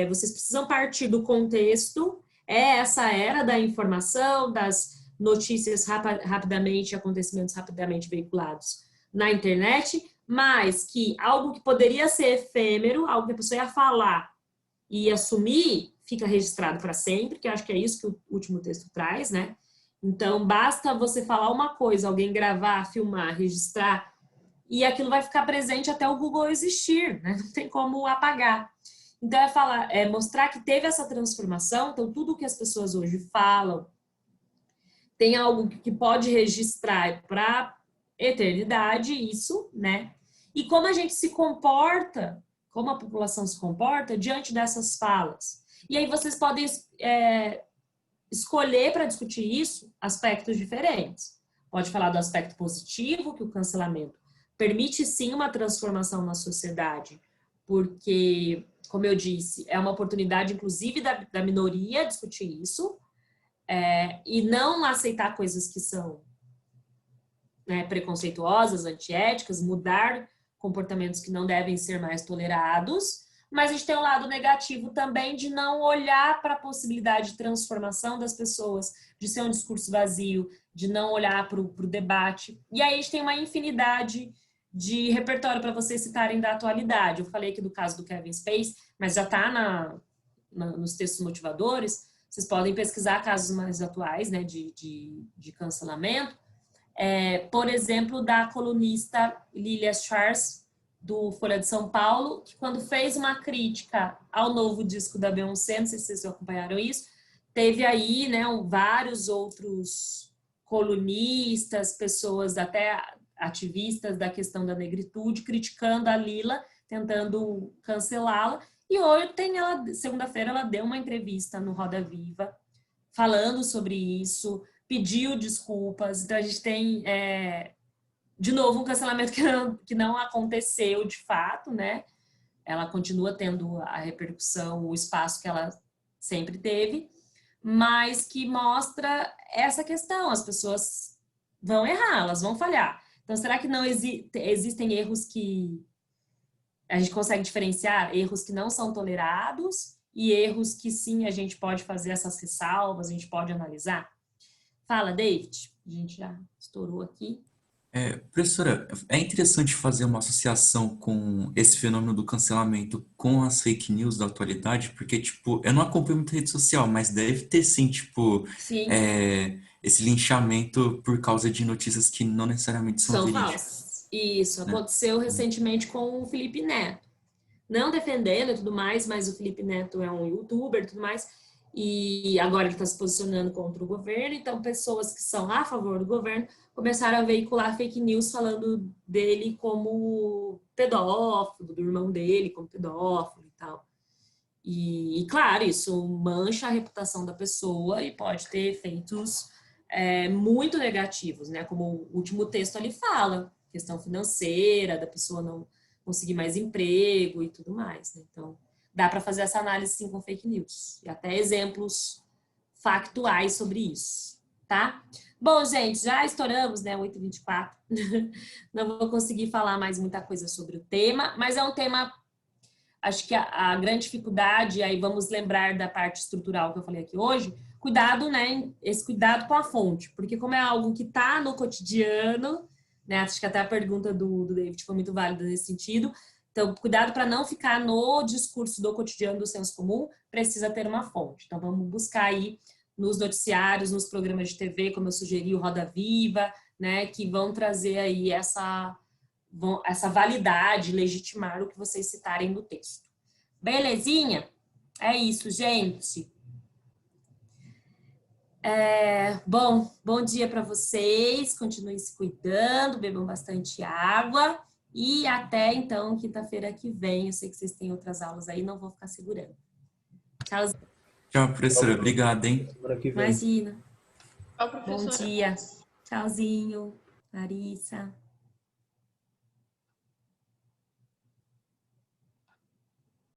vocês precisam partir do contexto, é essa era da informação, das notícias rapidamente, acontecimentos rapidamente veiculados na internet, mas que algo que poderia ser efêmero, algo que a pessoa ia falar e assumir, fica registrado para sempre, que eu acho que é isso que o último texto traz, né? Então, basta você falar uma coisa, alguém gravar, filmar, registrar, e aquilo vai ficar presente até o Google existir, né? Não tem como apagar. Então, é mostrar que teve essa transformação, então tudo que as pessoas hoje falam tem algo que pode registrar para eternidade, isso, né? E como a gente se comporta, como a população se comporta diante dessas falas. E aí vocês podem escolher para discutir isso aspectos diferentes. Pode falar do aspecto positivo, que o cancelamento permite sim uma transformação na sociedade, porque, como eu disse, é uma oportunidade, inclusive, da minoria discutir isso, e não aceitar coisas que são, né, preconceituosas, antiéticas, mudar comportamentos que não devem ser mais tolerados, mas a gente tem um lado negativo também de não olhar para a possibilidade de transformação das pessoas, de ser um discurso vazio, de não olhar para o debate. E aí a gente tem uma infinidade de repertório para vocês citarem da atualidade. Eu falei aqui do caso do Kevin Spacey, mas já está nos textos motivadores. Vocês podem pesquisar casos mais atuais, né, de cancelamento. Por exemplo, da colunista Lilia Schwartz, do Folha de São Paulo, que quando fez uma crítica ao novo disco da Beyoncé, não sei se vocês acompanharam isso, teve aí, né, vários outros colunistas, pessoas até ativistas da questão da negritude, criticando a Lila, tentando cancelá-la. E ontem, segunda-feira, ela deu uma entrevista no Roda Viva, falando sobre isso, pediu desculpas. Então, a gente tem, de novo, um cancelamento que não aconteceu de fato, né? Ela continua tendo a repercussão, o espaço que ela sempre teve, mas que mostra essa questão. As pessoas vão errar, elas vão falhar. Então, será que não existem erros que a gente consegue diferenciar? Erros que não são tolerados e erros que sim a gente pode fazer essas ressalvas, a gente pode analisar? Fala, David. A gente já estourou aqui. Professora, é interessante fazer uma associação com esse fenômeno do cancelamento com as fake news da atualidade, porque, tipo, eu não acompanho muita rede social, mas deve ter, sim, tipo, Sim. Esse linchamento por causa de notícias que não necessariamente são São verídicas, falsas. Isso, né? aconteceu recentemente com o Felipe Neto. Não defendendo e tudo mais, mas o Felipe Neto é um youtuber e tudo mais, e agora ele está se posicionando contra o governo, então pessoas que são a favor do governo começaram a veicular fake news falando dele como pedófilo, do irmão dele como pedófilo e tal. E claro, isso mancha a reputação da pessoa e pode ter efeitos muito negativos, né? Como o último texto ali fala, questão financeira, da pessoa não conseguir mais emprego e tudo mais, né? Então, dá para fazer essa análise sim com fake news. E até exemplos factuais sobre isso, tá? Bom, gente, já estouramos, né? 8h24. Não vou conseguir falar mais muita coisa sobre o tema, mas é um tema, acho que a grande dificuldade, aí vamos lembrar da parte estrutural que eu falei aqui hoje, cuidado, né? Esse cuidado com a fonte, porque como é algo que está no cotidiano, né? Acho que até a pergunta do David foi muito válida nesse sentido. Então, cuidado para não ficar no discurso do cotidiano do senso comum, precisa ter uma fonte. Então, vamos buscar aí nos noticiários, nos programas de TV, como eu sugeri, o Roda Viva, né? Que vão trazer aí essa validade, legitimar o que vocês citarem no texto. Belezinha? É isso, gente. Bom dia para vocês, continuem se cuidando, bebam bastante água e até então, quinta-feira que vem. Eu sei que vocês têm outras aulas aí, não vou ficar segurando. Tchau. Tchau, professora. Obrigado, hein? Semana que vem. Imagina. Tchau, Bom professora. dia. Tchauzinho, Larissa.